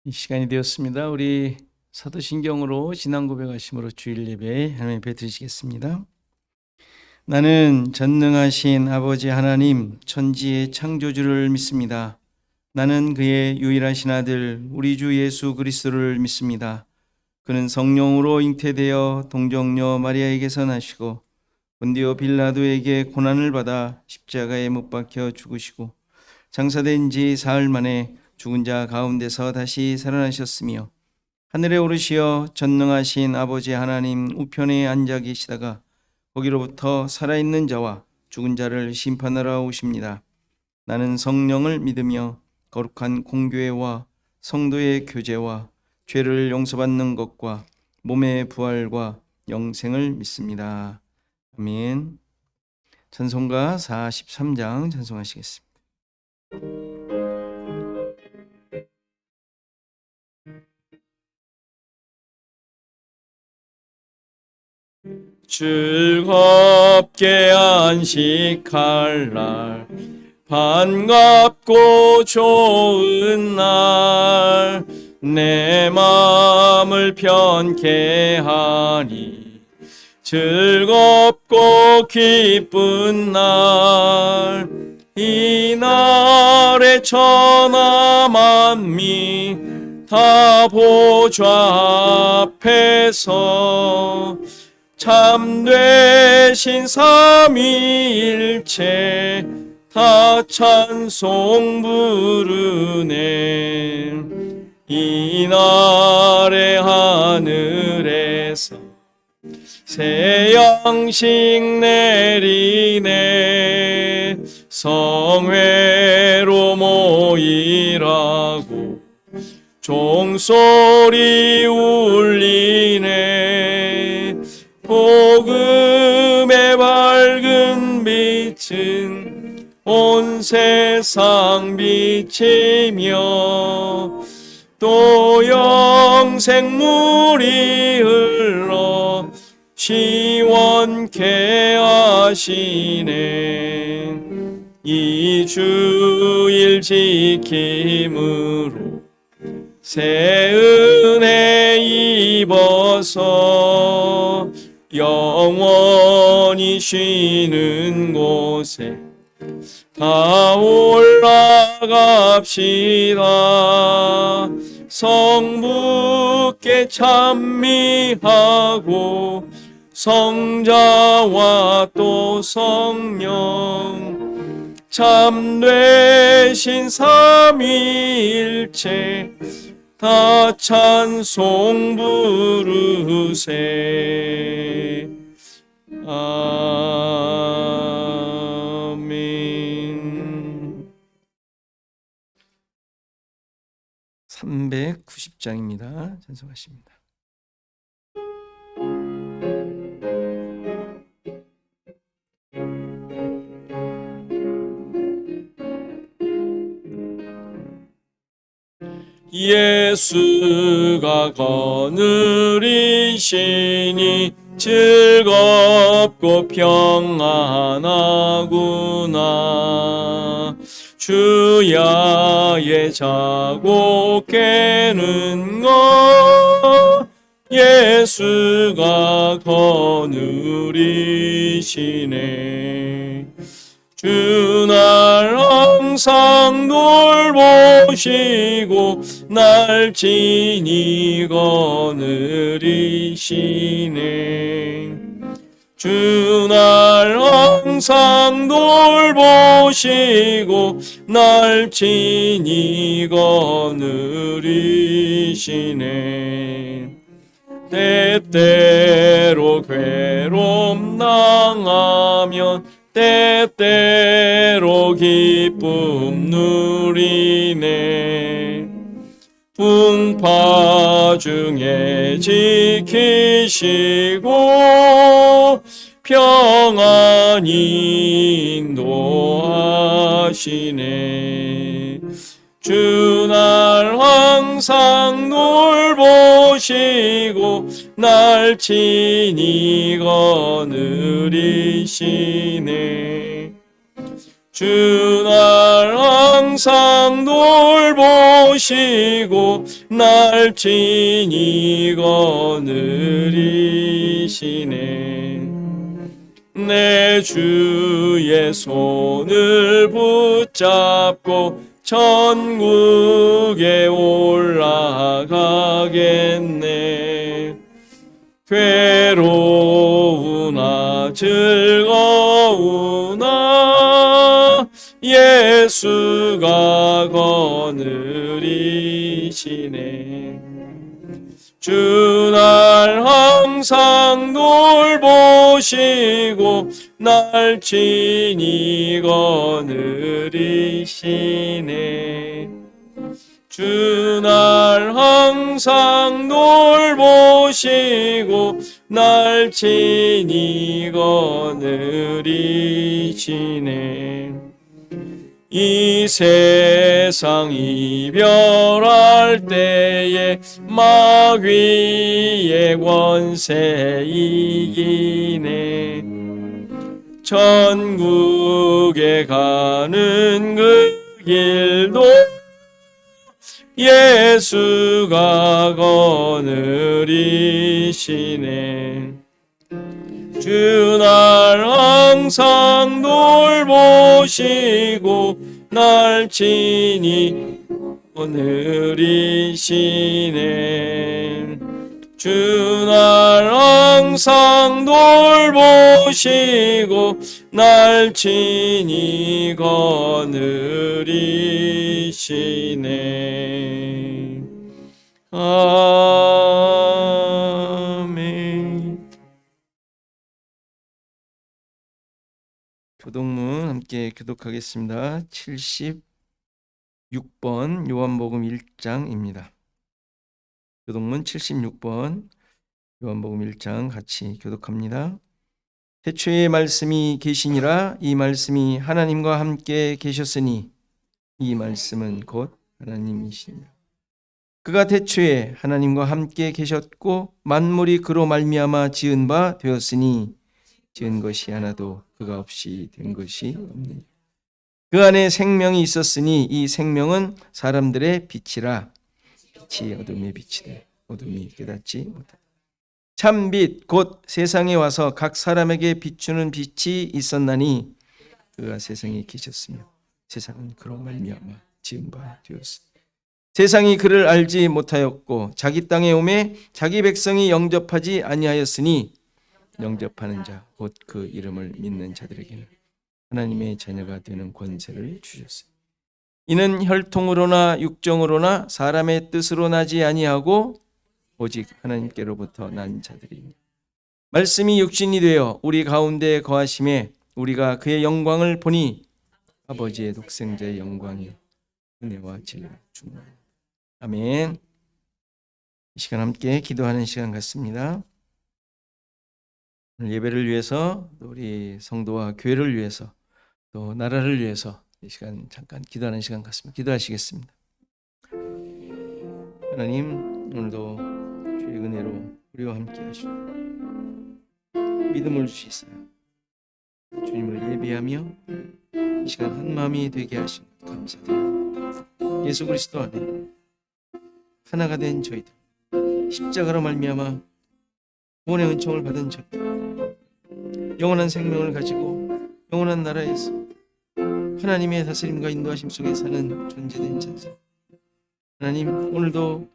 이 시간이 되었습니다. 우리 사도신경으로 지난 고백하심으로 주일 예배 하나님 배 드리시겠습니다. 나는 전능하신 아버지 하나님 천지의 창조주를 믿습니다. 나는 그의 유일하신 아들 우리 주 예수 그리스도를 믿습니다. 그는 성령으로 잉태되어 동정녀 마리아에게서 나시고 본디오 빌라도에게 고난을 받아 십자가에 못 박혀 죽으시고 장사된 지 사흘 만에 죽은 자 가운데서 다시 살아나셨으며 하늘에 오르시어 전능하신 아버지 하나님 우편에 앉아 계시다가 거기로부터 살아있는 자와 죽은 자를 심판하러 오십니다. 나는 성령을 믿으며 거룩한 공교회와 성도의 교제와 죄를 용서받는 것과 몸의 부활과 영생을 믿습니다. 아멘. 찬송가 43장 찬송하시겠습니다. 즐겁게 안식할 날 반갑고 좋은 날 내 마음을 편케 하니 즐겁고 기쁜 날 이 날에 천하 만미 다 보좌 앞에서 참되신 삼위일체 다 찬송 부르네. 이날의 하늘에서 새 양식 내리네. 성회로 모이라고 종소리 울리네. 복음의 밝은 빛은 온 세상 비치며 또 영생물이 흘러 시원케 하시네. 이 주일 지킴으로 새 은혜 입어서 영원히 쉬는 곳에 다 올라갑시다. 성부께 찬미하고 성자와 또 성령 참되신 삼위일체 다 찬송 부르세. 아멘. 390장입니다. 찬송하십니다. 예수가 거느리시니 즐겁고 평안하구나. 주야의 자고 깨는 것 예수가 거느리시네. 주날 항상 돌보시고 날 친히 거느리시네. 주날 항상 돌보시고 날 친히 거느리시네. 때때로 괴로움 당하면 때때로 기쁨 누리네. 풍파 중에 지키시고 평안히 인도하시네. 주날 항상 돌보시고 날 친히 거느리시네. 주날 항상 돌보시고 날 친히 거느리시네. 내 주의 손을 붙잡고 천국에 올라가겠네. 괴로우나 즐거우나 예수가 거느리시네. 주 날 항상 돌보시고 날 친히 거느리시네. 주 날 항상 돌보시고 날 친히 거느리시네. 이 세상 이별할 때에 마귀의 권세 이기네. 천국에 가는 그 길도 예수가 거느리시네. 주 날 항상 돌보시고 날 친히 거느리시네. 주 날 항상 돌보시고 날 친히 거느리시네. 아멘. 교독문 함께 교독하겠습니다. 76번 요한복음 1장입니다. 교독문 76번 요한복음 1장 같이 교독합니다. 태초에 말씀이 계시니라. 이 말씀이 하나님과 함께 계셨으니 이 말씀은 곧 하나님이시니라. 그가 태초에 하나님과 함께 계셨고 만물이 그로 말미암아 지은 바 되었으니 지은 것이 하나도 그가 없이 된 것이 없느니라. 그 안에 생명이 있었으니 이 생명은 사람들의 빛이라. 빛이 어둠의 빛이되 어둠이 깨닫지 못하다. 참빛 곧 세상에 와서 각 사람에게 비추는 빛이 있었나니 그가 세상에 계셨으며 세상은 그로 말미암아 지은 바 되었으니 세상이 그를 알지 못하였고 자기 땅에 오매 자기 백성이 영접하지 아니하였으니 영접하는 자 곧 그 이름을 믿는 자들에게는 하나님의 자녀가 되는 권세를 주셨으니 이는 혈통으로나 육정으로나 사람의 뜻으로 나지 아니하고 오직 하나님께로부터 난 자들이니 말씀이 육신이 되어 우리 가운데 거하심에 우리가 그의 영광을 보니 아버지의 독생자의 영광이 은혜와 진리가 충만하다. 아멘. 이 시간 함께 기도하는 시간 같습니다. 오늘 예배를 위해서 또 우리 성도와 교회를 위해서 또 나라를 위해서 이 시간 잠깐 기도하는 시간 같습니다. 기도하시겠습니다. 하나님, 오늘도 주의 은혜로 우리와 함께 하시고 믿음을 주시사요. 주님을 예배하며 이 시간 한 마음이 되게 하신 것 감사드립니다. 예수 그리스도 안에 하나가 된 저희들, 십자가로 말미암아 구원의 은총을 받은 저희들, 영원한 생명을 가지고 영원한 나라에서 하나님의 다스림과 인도하심 속에 사는 존재된 자들, 하나님, 오늘도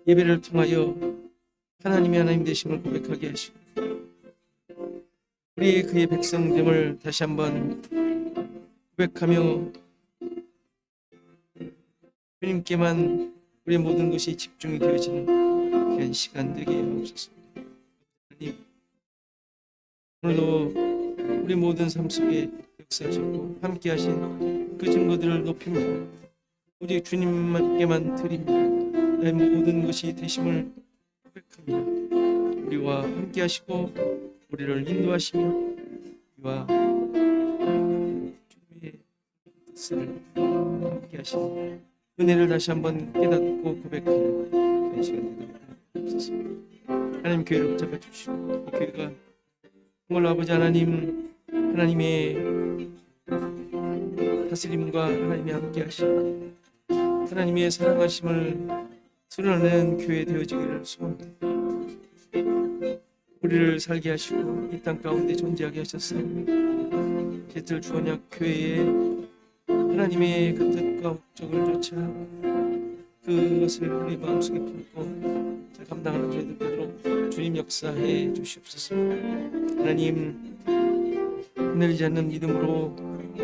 예배를 통하여 하나님의 하나님 되심을 고백하게 하시고 우리 그의 백성됨을 다시 한번 고백하며 주님께만 우리의 모든 것이 집중이 되어지는 귀한 시간 되게 하옵소서. 하나님, 오늘도 우리 모든 삶 속에 역사하셨고 함께 하신 그 증거들을 높입니다. 오직 주님께만 드립니다. 나의 모든 것이 되심을 고백합니다. 우리와 함께 하시고 우리를 인도하시며 우리와 주님의 뜻을 함께 하시는 은혜를 다시 한번 깨닫고 고백하는 그런 시간 되도록 하옵소서. 하나님, 교회를 붙잡아 주시고 이 교회가 정말로 아버지 하나님, 하나님의 다스림과 하나님의 함께 하심, 하나님의 사랑하심을 드러내는 교회 되어지기를 소원합니다. 우리를 살게 하시고 이 땅 가운데 존재하게 하셨사오니 베들 주언약 교회에 하나님의 그 뜻과 목적을 쫓아 그것을 우리 마음속에 품고 감당하는 저희들 되도록 주님 역사해 주시옵소서. 하나님, 흔들리지 않는 믿음으로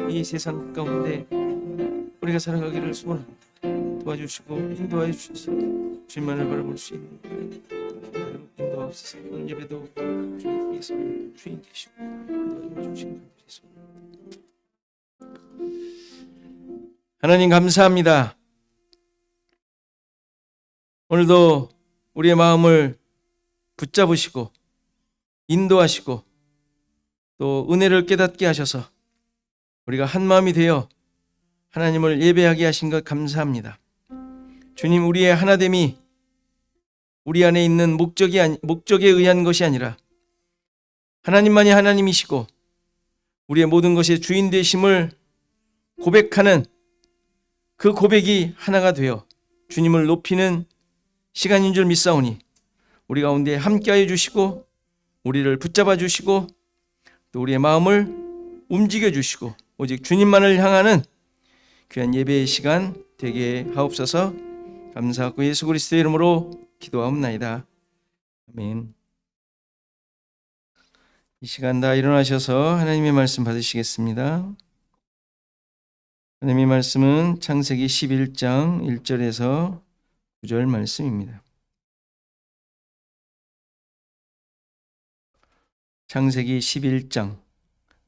이 세상 가운데 우리가 살아가기를 소원합니다. 도와주시고 인도하여 주셔서 주님만을 바라볼 수 있는 인도하옵소서. 오늘 예배도 주님께서 주인 되시고 인도하여 주시는 감사합니다. 하나님 감사합니다. 오늘도 우리의 마음을 붙잡으시고 인도하시고 또 은혜를 깨닫게 하셔서 우리가 한 마음이 되어 하나님을 예배하게 하신 것 감사합니다. 주님, 우리의 하나됨이 우리 안에 있는 목적에 의한 것이 아니라 하나님만이 하나님이시고 우리의 모든 것의 주인 되심을 고백하는 그 고백이 하나가 되어 주님을 높이는 시간인 줄 믿사오니 우리 가운데 함께하여 주시고 우리를 붙잡아 주시고 또 우리의 마음을 움직여 주시고 오직 주님만을 향하는 귀한 예배의 시간 되게 하옵소서. 감사하고 예수 그리스도의 이름으로 기도하옵나이다. 아멘. 이 시간 다 일어나셔서 하나님의 말씀 받으시겠습니다. 하나님의 말씀은 창세기 11장 1절에서 9절 말씀입니다. 창세기 11장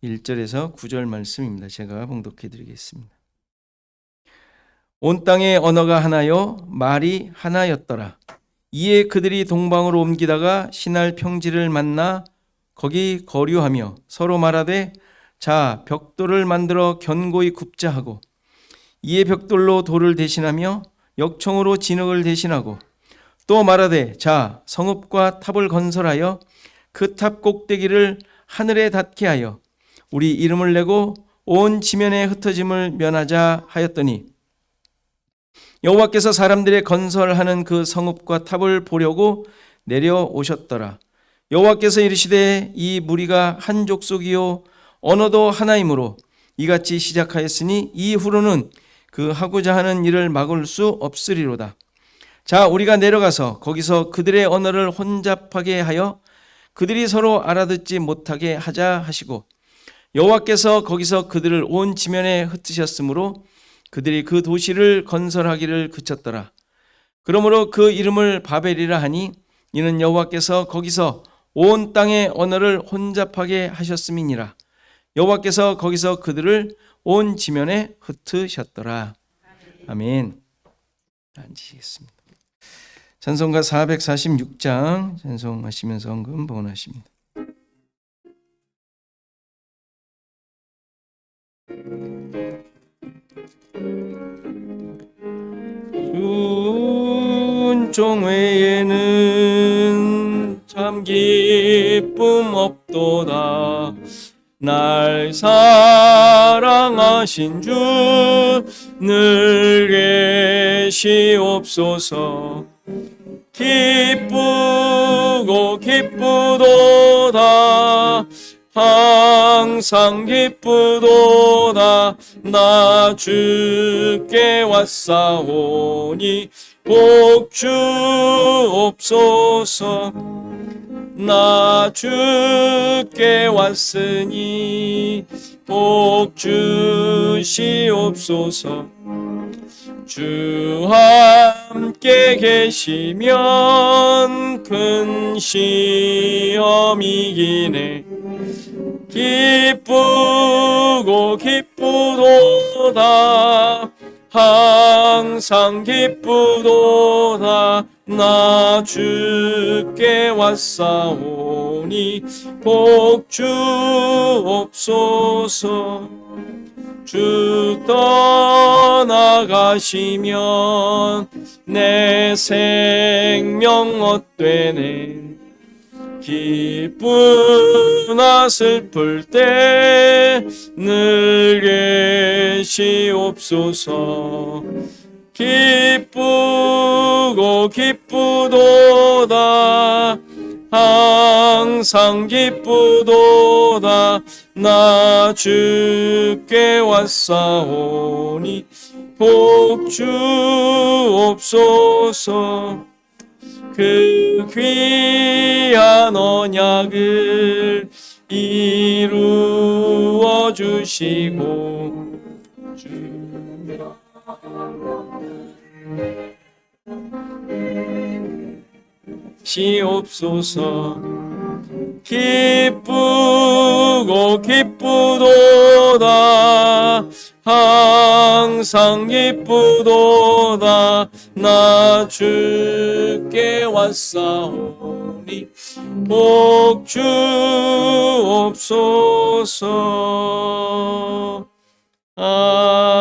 1절에서 9절 말씀입니다. 제가 봉독해 드리겠습니다. 온 땅의 언어가 하나요 말이 하나였더라. 이에 그들이 동방으로 옮기다가 시날 평지를 만나 거기 거류하며 서로 말하되 자 벽돌을 만들어 견고히 굽자 하고 이에 벽돌로 돌을 대신하며 역청으로 진흙을 대신하고 또 말하되 자 성읍과 탑을 건설하여 그 탑 꼭대기를 하늘에 닿게 하여 우리 이름을 내고 온 지면에 흩어짐을 면하자 하였더니 여호와께서 사람들의 건설하는 그 성읍과 탑을 보려고 내려오셨더라. 여호와께서 이르시되 이 무리가 한 족속이요 언어도 하나이므로 이같이 시작하였으니 이후로는 그 하고자 하는 일을 막을 수 없으리로다. 자 우리가 내려가서 거기서 그들의 언어를 혼잡하게 하여 그들이 서로 알아듣지 못하게 하자 하시고 여호와께서 거기서 그들을 온 지면에 흩으셨으므로 그들이 그 도시를 건설하기를 그쳤더라. 그러므로 그 이름을 바벨이라 하니 이는 여호와께서 거기서 온 땅의 언어를 혼잡하게 하셨음이니라. 여호와께서 거기서 그들을 온 지면에 흩으셨더라. 아멘. 앉으시겠습니다. 찬송가 446장 찬송하시면서 헌금 봉헌하십니다. 순종 외에는 참 기쁨 없도다. 날 사랑하신 주 늘 계시옵소서. 기쁘고 기쁘도다. 항상 기쁘도다. 나 주께 왔사오니 복 주옵소서. 나 주께 왔으니 복 주시옵소서. 주 함께 계시면 큰 시험이기네. 기쁘고 기쁘도다. 항상 기쁘도다. 나 주께 왔사오니 복 주옵소서. 주 떠나가시면 내 생명 헛되네. 기쁘나 슬플 때 늘 계시옵소서. 기쁘고 기쁘도다 항상 기쁘도다 나 주께 왔사오니 복 주옵소서 그 귀한 언약을 이루어 주시고 시옵소서 기쁘고 기쁘도다 항상 기쁘도다 나 주께 왔사오니 복 주옵소서 아멘.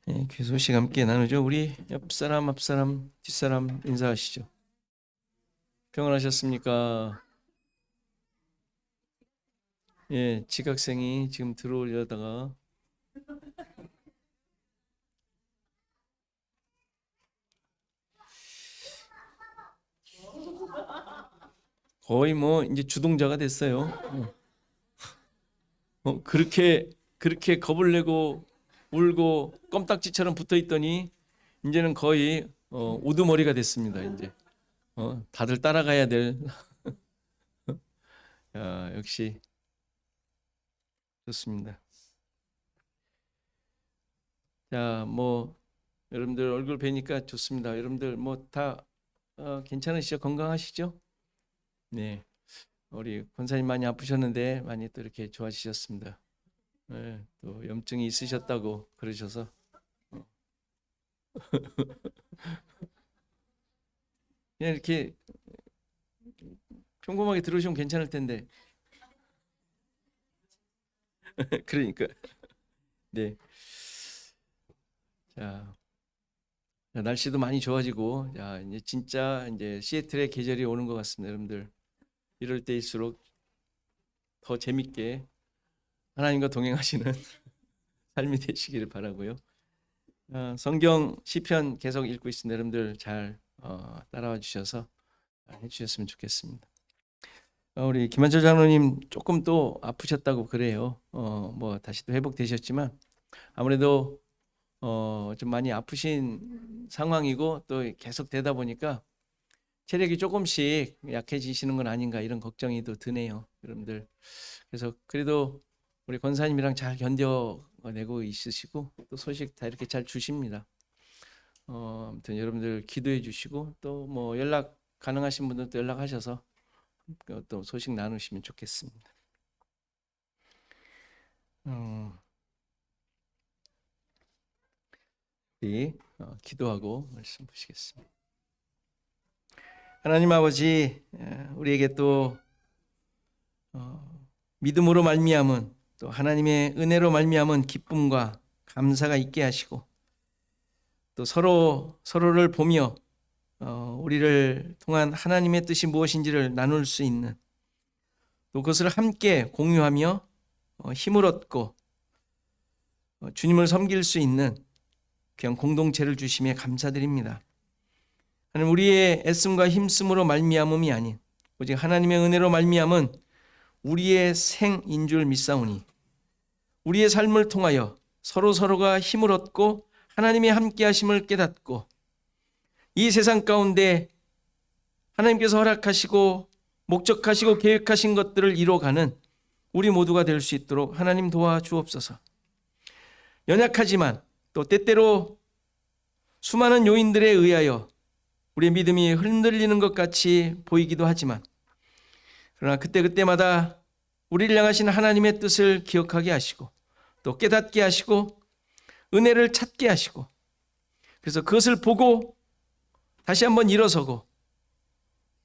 네, 그 소식 함께 나누죠. 우리 옆사람, 앞사람, 뒷사람 인사하시죠. 평안하셨습니까? 예, 지각생이 지금 들어오려다가 거의 뭐 이제 주동자가 됐어요. 그렇게 겁을 내고 울고 껌딱지처럼 붙어 있더니 이제는 거의 우두머리가 됐습니다. 이제 다들 따라가야 될. 야, 역시 좋습니다. 자, 뭐 여러분들 얼굴 뵈니까 좋습니다. 여러분들 뭐 다 괜찮으시죠? 건강하시죠? 네, 우리 권사님 많이 아프셨는데 많이 또 이렇게 좋아지셨습니다. 네, 또 염증이 있으셨다고 그러셔서 그냥 이렇게 평범하게 들어오시면 괜찮을 텐데. 그러니까 네. 자, 날씨도 많이 좋아지고 자, 이제 진짜 이제 시애틀의 계절이 오는 것 같습니다. 여러분들 이럴 때일수록 더 재밌게 하나님과 동행하시는 삶이 되시기를 바라고요. 성경 시편 계속 읽고 있습니다. 여러분들 잘 따라와 주셔서 해주셨으면 좋겠습니다. 우리 김한철 장로님 조금 또 아프셨다고 그래요. 뭐 다시 또 회복되셨지만 아무래도 좀 많이 아프신 상황이고 또 계속 되다 보니까 체력이 조금씩 약해지시는 건 아닌가 이런 걱정이 또 드네요, 여러분들. 그래서 그래도 우리 권사님이랑 잘 견뎌내고 있으시고 또 소식 다 이렇게 잘 주십니다. 아무튼 여러분들 기도해 주시고 또 뭐 연락 가능하신 분들 또 연락하셔서 또 소식 나누시면 좋겠습니다. 우리 기도하고 말씀 보시겠습니다. 하나님 아버지, 우리에게 또 믿음으로 말미암은 또 하나님의 은혜로 말미암은 기쁨과 감사가 있게 하시고 또 서로를 보며 우리를 통한 하나님의 뜻이 무엇인지를 나눌 수 있는 또 그것을 함께 공유하며 힘을 얻고 주님을 섬길 수 있는 그냥 공동체를 주심에 감사드립니다. 하나님, 우리의 애씀과 힘씀으로 말미암음이 아닌 오직 하나님의 은혜로 말미암은 우리의 생인 줄 믿사오니 우리의 삶을 통하여 서로가 힘을 얻고 하나님의 함께하심을 깨닫고 이 세상 가운데 하나님께서 허락하시고 목적하시고 계획하신 것들을 이뤄가는 우리 모두가 될 수 있도록 하나님 도와주옵소서. 연약하지만 또 때때로 수많은 요인들에 의하여 우리의 믿음이 흔들리는 것 같이 보이기도 하지만 그러나 그때마다 우리를 향하신 하나님의 뜻을 기억하게 하시고 또 깨닫게 하시고 은혜를 찾게 하시고 그래서 그것을 보고 다시 한번 일어서고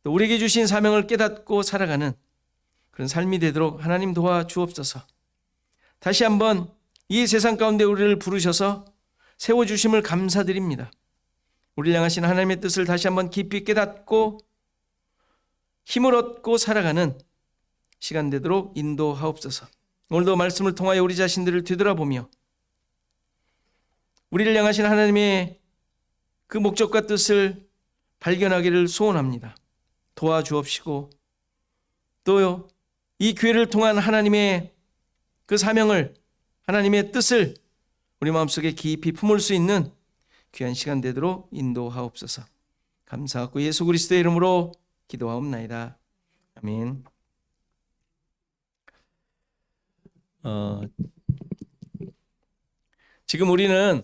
또 우리에게 주신 사명을 깨닫고 살아가는 그런 삶이 되도록 하나님 도와주옵소서. 다시 한번 이 세상 가운데 우리를 부르셔서 세워주심을 감사드립니다. 우리를 향하신 하나님의 뜻을 다시 한번 깊이 깨닫고 힘을 얻고 살아가는 시간 되도록 인도하옵소서. 오늘도 말씀을 통하여 우리 자신들을 되돌아보며 우리를 향하신 하나님의 그 목적과 뜻을 발견하기를 소원합니다. 도와주옵시고 또 이 교회를 통한 하나님의 그 사명을, 하나님의 뜻을 우리 마음속에 깊이 품을 수 있는 귀한 시간 되도록 인도하옵소서. 감사하고 예수 그리스도의 이름으로 기도하옵나이다. 아멘. 지금 우리는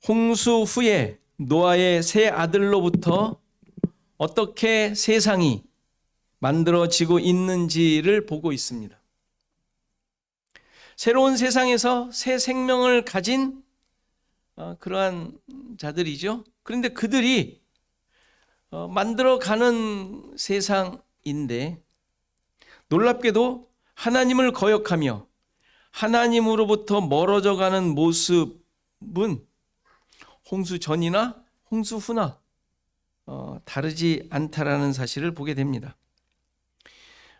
홍수 후에 노아의 세 아들로부터 어떻게 세상이 만들어지고 있는지를 보고 있습니다. 새로운 세상에서 새 생명을 가진 그러한 자들이죠. 그런데 그들이 만들어가는 세상인데 놀랍게도 하나님을 거역하며 하나님으로부터 멀어져가는 모습은 홍수 전이나 홍수 후나 다르지 않다라는 사실을 보게 됩니다.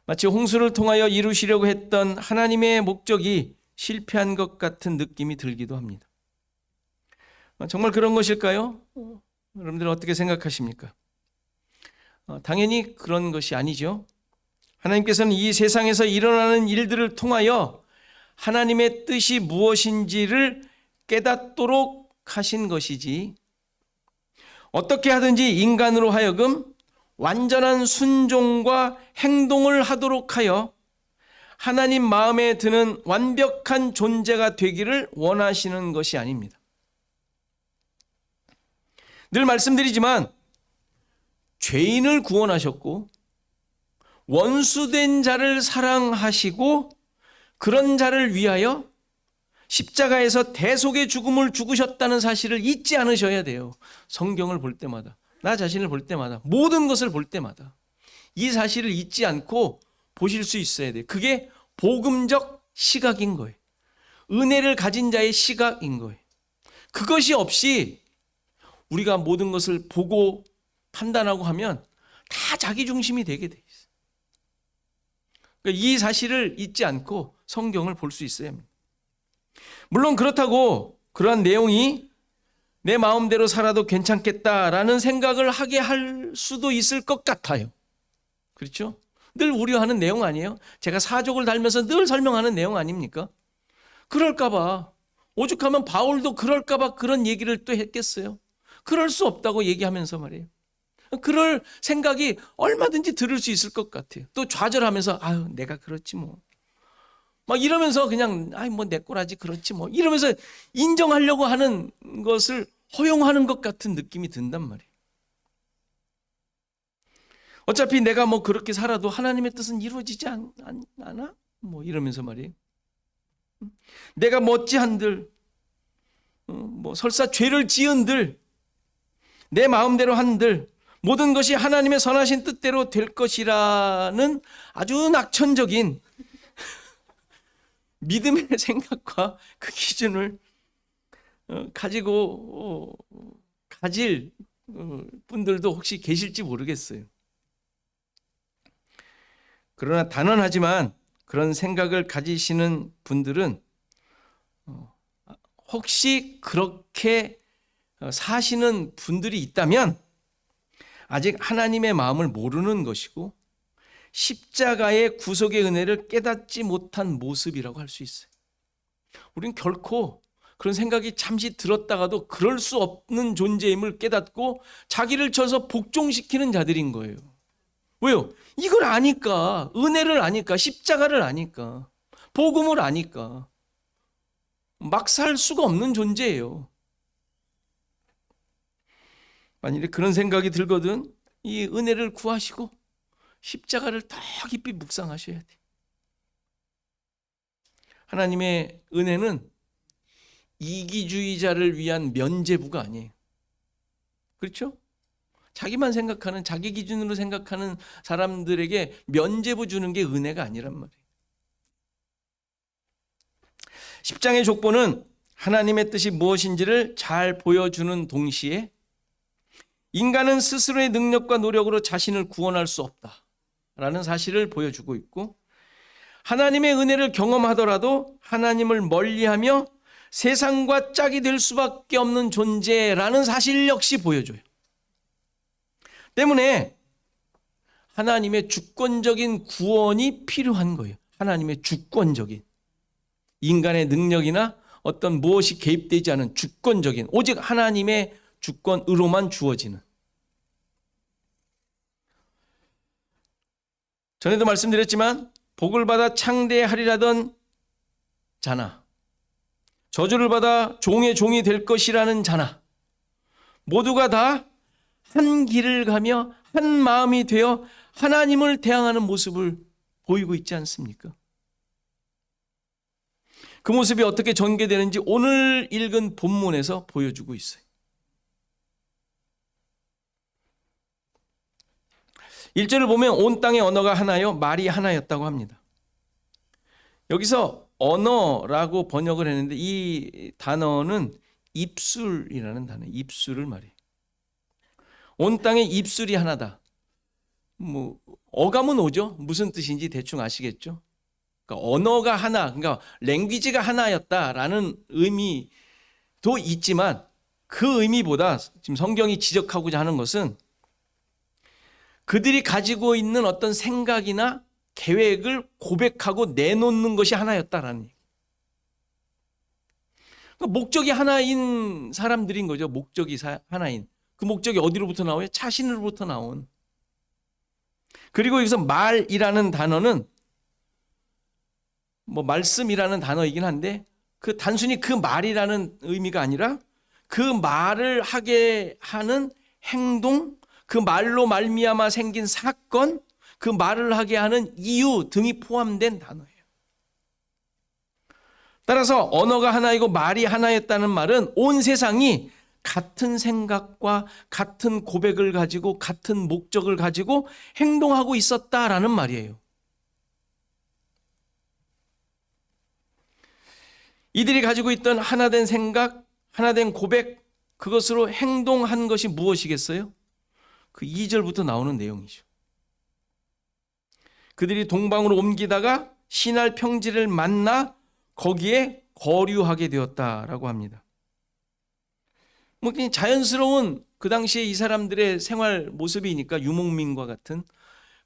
마치 홍수를 통하여 이루시려고 했던 하나님의 목적이 실패한 것 같은 느낌이 들기도 합니다. 정말 그런 것일까요? 여러분들은 어떻게 생각하십니까? 당연히 그런 것이 아니죠. 하나님께서는 이 세상에서 일어나는 일들을 통하여 하나님의 뜻이 무엇인지를 깨닫도록 하신 것이지, 어떻게 하든지 인간으로 하여금 완전한 순종과 행동을 하도록 하여 하나님 마음에 드는 완벽한 존재가 되기를 원하시는 것이 아닙니다. 늘 말씀드리지만 죄인을 구원하셨고 원수된 자를 사랑하시고 그런 자를 위하여 십자가에서 대속의 죽음을 죽으셨다는 사실을 잊지 않으셔야 돼요. 성경을 볼 때마다, 나 자신을 볼 때마다, 모든 것을 볼 때마다 이 사실을 잊지 않고 보실 수 있어야 돼요. 그게 복음적 시각인 거예요. 은혜를 가진 자의 시각인 거예요. 그것이 없이 우리가 모든 것을 보고 판단하고 하면 다 자기 중심이 되게 돼 있어요. 그러니까 이 사실을 잊지 않고 성경을 볼 수 있어야 합니다. 물론 그렇다고 그러한 내용이 내 마음대로 살아도 괜찮겠다라는 생각을 하게 할 수도 있을 것 같아요. 그렇죠? 늘 우려하는 내용 아니에요? 제가 사족을 달면서 늘 설명하는 내용 아닙니까? 그럴까봐, 오죽하면 바울도 그럴까봐 그런 얘기를 또 했겠어요? 그럴 수 없다고 얘기하면서 말이에요. 그럴 생각이 얼마든지 들을 수 있을 것 같아요. 또 좌절하면서 아유 내가 그렇지 뭐. 막 이러면서 그냥 아이 뭐 내 꼬라지 그렇지 뭐 이러면서 인정하려고 하는 것을 허용하는 것 같은 느낌이 든단 말이에요. 어차피 내가 뭐 그렇게 살아도 하나님의 뜻은 이루어지지 않아? 뭐 이러면서 말이에요. 내가 멋지한들, 뭐 설사 죄를 지은들, 내 마음대로 한들 모든 것이 하나님의 선하신 뜻대로 될 것이라는 아주 낙천적인 믿음의 생각과 그 기준을 가지고 가질 분들도 혹시 계실지 모르겠어요. 그러나 단언하지만 그런 생각을 가지시는 분들은 혹시 그렇게 사시는 분들이 있다면 아직 하나님의 마음을 모르는 것이고 십자가의 구속의 은혜를 깨닫지 못한 모습이라고 할 수 있어요. 우리는 결코 그런 생각이 잠시 들었다가도 그럴 수 없는 존재임을 깨닫고 자기를 쳐서 복종시키는 자들인 거예요. 왜요? 이걸 아니까, 은혜를 아니까, 십자가를 아니까, 복음을 아니까 막 살 수가 없는 존재예요. 만일에 그런 생각이 들거든 이 은혜를 구하시고 십자가를 더 깊이 묵상하셔야 돼. 하나님의 은혜는 이기주의자를 위한 면죄부가 아니에요. 그렇죠? 자기만 생각하는, 자기 기준으로 생각하는 사람들에게 면죄부 주는 게 은혜가 아니란 말이에요. 십장의 족보는 하나님의 뜻이 무엇인지를 잘 보여주는 동시에 인간은 스스로의 능력과 노력으로 자신을 구원할 수 없다. 있다라는 사실을 보여주고 있고, 하나님의 은혜를 경험하더라도 하나님을 멀리하며 세상과 짝이 될 수밖에 없는 존재라는 사실 역시 보여줘요. 때문에 하나님의 주권적인 구원이 필요한 거예요. 하나님의 주권적인, 인간의 능력이나 어떤 무엇이 개입되지 않은 주권적인, 오직 하나님의 주권으로만 주어지는. 전에도 말씀드렸지만 복을 받아 창대하리라던 자나, 저주를 받아 종의 종이 될 것이라는 자나, 모두가 다 한 길을 가며 한 마음이 되어 하나님을 대항하는 모습을 보이고 있지 않습니까? 그 모습이 어떻게 전개되는지 오늘 읽은 본문에서 보여주고 있어요. 1절을 보면 온 땅의 언어가 하나요, 말이 하나였다고 합니다. 여기서 언어라고 번역을 했는데 이 단어는 입술이라는 단어, 입술을 말해요. 온 땅의 입술이 하나다. 뭐 어감은 오죠. 무슨 뜻인지 대충 아시겠죠? 그러니까 언어가 하나, 그러니까 랭귀지가 하나였다라는 의미도 있지만 그 의미보다 지금 성경이 지적하고자 하는 것은 그들이 가지고 있는 어떤 생각이나 계획을 고백하고 내놓는 것이 하나였다라는 얘기. 그러니까 목적이 하나인 사람들인 거죠. 목적이 하나인. 그 목적이 어디로부터 나와요? 자신으로부터 나온. 그리고 여기서 말이라는 단어는 뭐 말씀이라는 단어이긴 한데 그 단순히 그 말이라는 의미가 아니라 그 말을 하게 하는 행동, 그 말로 말미암아 생긴 사건, 그 말을 하게 하는 이유 등이 포함된 단어예요. 따라서 언어가 하나이고 말이 하나였다는 말은 온 세상이 같은 생각과 같은 고백을 가지고 같은 목적을 가지고 행동하고 있었다라는 말이에요. 이들이 가지고 있던 하나된 생각, 하나된 고백, 그것으로 행동한 것이 무엇이겠어요? 그 2절부터 나오는 내용이죠. 그들이 동방으로 옮기다가 시날 평지를 만나 거기에 거류하게 되었다라고 합니다. 뭐 그냥 자연스러운 그 당시에 이 사람들의 생활 모습이니까 유목민과 같은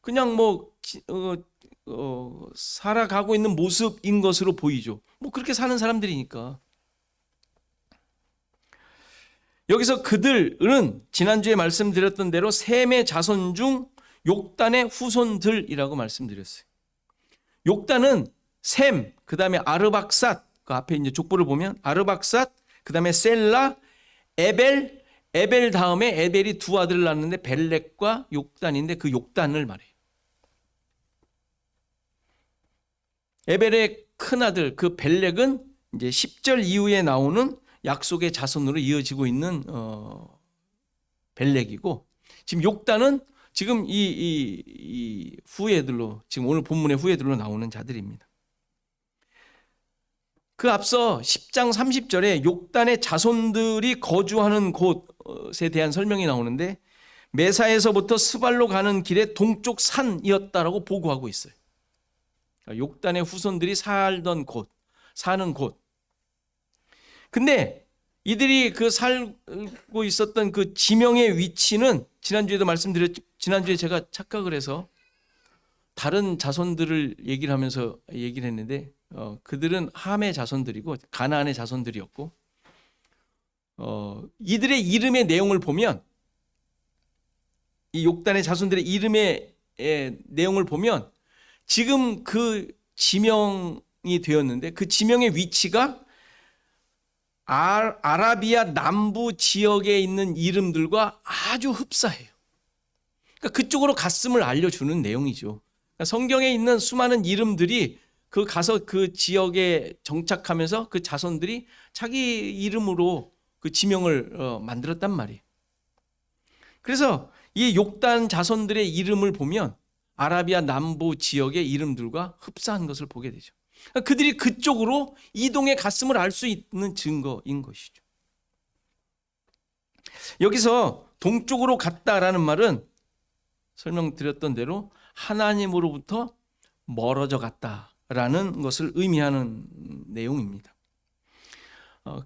그냥 뭐 살아가고 있는 모습인 것으로 보이죠. 뭐 그렇게 사는 사람들이니까. 여기서 그들은 지난주에 말씀드렸던 대로 셈의 자손 중 욕단의 후손들이라고 말씀드렸어요. 욕단은 셈, 그 다음에 아르박삿, 그 앞에 이제 족보를 보면 아르박삿, 그 다음에 셀라, 에벨 다음에 에벨이 두 아들을 낳았는데 벨렉과 욕단인데 그 욕단을 말해요. 에벨의 큰 아들 그 벨렉은 이제 10절 이후에 나오는 약속의 자손으로 이어지고 있는 벨렉이고, 지금 욕단은 지금 이 후예들로, 지금 오늘 본문의 후예들로 나오는 자들입니다. 그 앞서 10장 30절에 욕단의 자손들이 거주하는 곳에 대한 설명이 나오는데 메사에서부터 스발로 가는 길의 동쪽 산이었다라고 보고하고 있어요. 욕단의 후손들이 살던 곳, 사는 곳. 근데 이들이 그 살고 있었던 그 지명의 위치는 지난주에도 말씀드렸죠. 지난주에 제가 착각을 해서 다른 자손들을 얘기를 하면서 얘기를 했는데 그들은 함의 자손들이고 가나안의 자손들이었고, 이들의 이름의 내용을 보면, 이 욕단의 자손들의 이름의 내용을 보면 지금 그 지명이 되었는데 그 지명의 위치가 아라비아 남부 지역에 있는 이름들과 아주 흡사해요. 그러니까 그쪽으로 갔음을 알려주는 내용이죠. 그러니까 성경에 있는 수많은 이름들이 가서 그 지역에 정착하면서 그 자손들이 자기 이름으로 그 지명을 만들었단 말이에요. 그래서 이 욕단 자손들의 이름을 보면 아라비아 남부 지역의 이름들과 흡사한 것을 보게 되죠. 그러니까 그들이 그쪽으로 이동해 갔음을 알 수 있는 증거인 것이죠. 여기서 동쪽으로 갔다라는 말은 설명드렸던 대로 하나님으로부터 멀어져 갔다라는 것을 의미하는 내용입니다.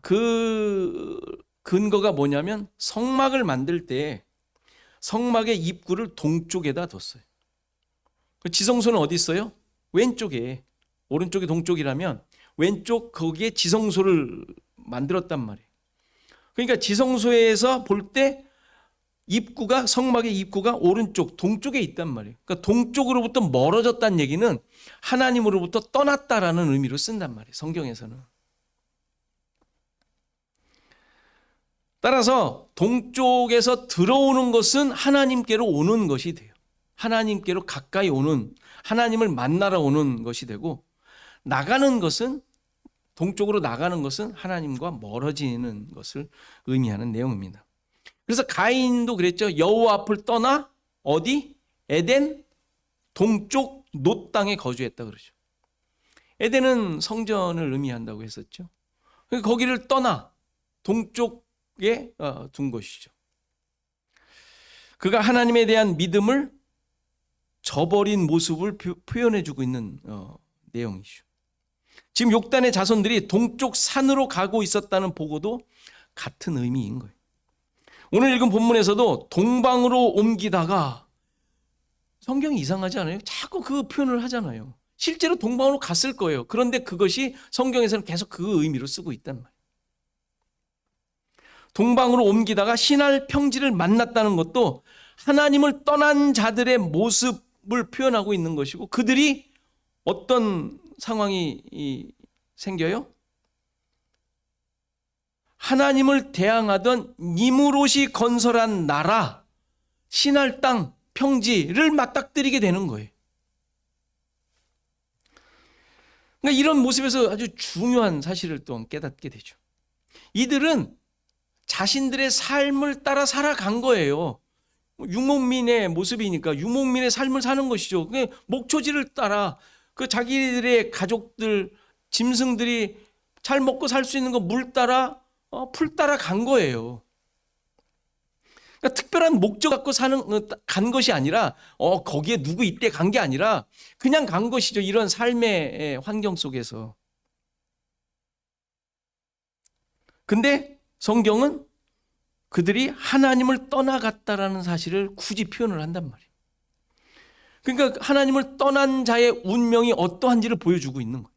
그 근거가 뭐냐면 성막을 만들 때 성막의 입구를 동쪽에다 뒀어요. 지성소는 어디 있어요? 왼쪽에. 오른쪽이 동쪽이라면 왼쪽 거기에 지성소를 만들었단 말이에요. 그러니까 지성소에서 볼 때 입구가, 성막의 입구가 오른쪽 동쪽에 있단 말이에요. 그러니까 동쪽으로부터 멀어졌다는 얘기는 하나님으로부터 떠났다라는 의미로 쓴단 말이에요, 성경에서는. 따라서 동쪽에서 들어오는 것은 하나님께로 오는 것이 돼요. 하나님께로 가까이 오는, 하나님을 만나러 오는 것이 되고, 나가는 것은, 동쪽으로 나가는 것은 하나님과 멀어지는 것을 의미하는 내용입니다. 그래서 가인도 그랬죠. 여호와 앞을 떠나 어디? 에덴 동쪽 놋 땅에 거주했다 그러죠. 에덴은 성전을 의미한다고 했었죠. 거기를 떠나 동쪽에 둔 것이죠. 그가 하나님에 대한 믿음을 저버린 모습을 표현해주고 있는 내용이죠. 지금 욕단의 자손들이 동쪽 산으로 가고 있었다는 보고도 같은 의미인 거예요. 오늘 읽은 본문에서도 동방으로 옮기다가, 성경이 이상하지 않아요? 자꾸 그 표현을 하잖아요. 실제로 동방으로 갔을 거예요. 그런데 그것이 성경에서는 계속 그 의미로 쓰고 있단 말이에요. 동방으로 옮기다가 시날 평지를 만났다는 것도 하나님을 떠난 자들의 모습을 표현하고 있는 것이고, 그들이 어떤 상황이 생겨요? 하나님을 대항하던 니무롯이 건설한 나라, 시날 땅, 평지를 맞닥뜨리게 되는 거예요. 그러니까 이런 모습에서 아주 중요한 사실을 또 깨닫게 되죠. 이들은 자신들의 삶을 따라 살아간 거예요. 유목민의 모습이니까 유목민의 삶을 사는 것이죠. 목초지를 따라 그 자기들의 가족들, 짐승들이 잘 먹고 살 수 있는 거 물 따라, 풀 따라 간 거예요. 그러니까 특별한 목적 갖고 간 것이 아니라, 거기에 누구 이때 간 게 아니라 그냥 간 것이죠. 이런 삶의 환경 속에서. 근데 성경은 그들이 하나님을 떠나갔다라는 사실을 굳이 표현을 한단 말이에요. 그러니까 하나님을 떠난 자의 운명이 어떠한지를 보여주고 있는 거예요.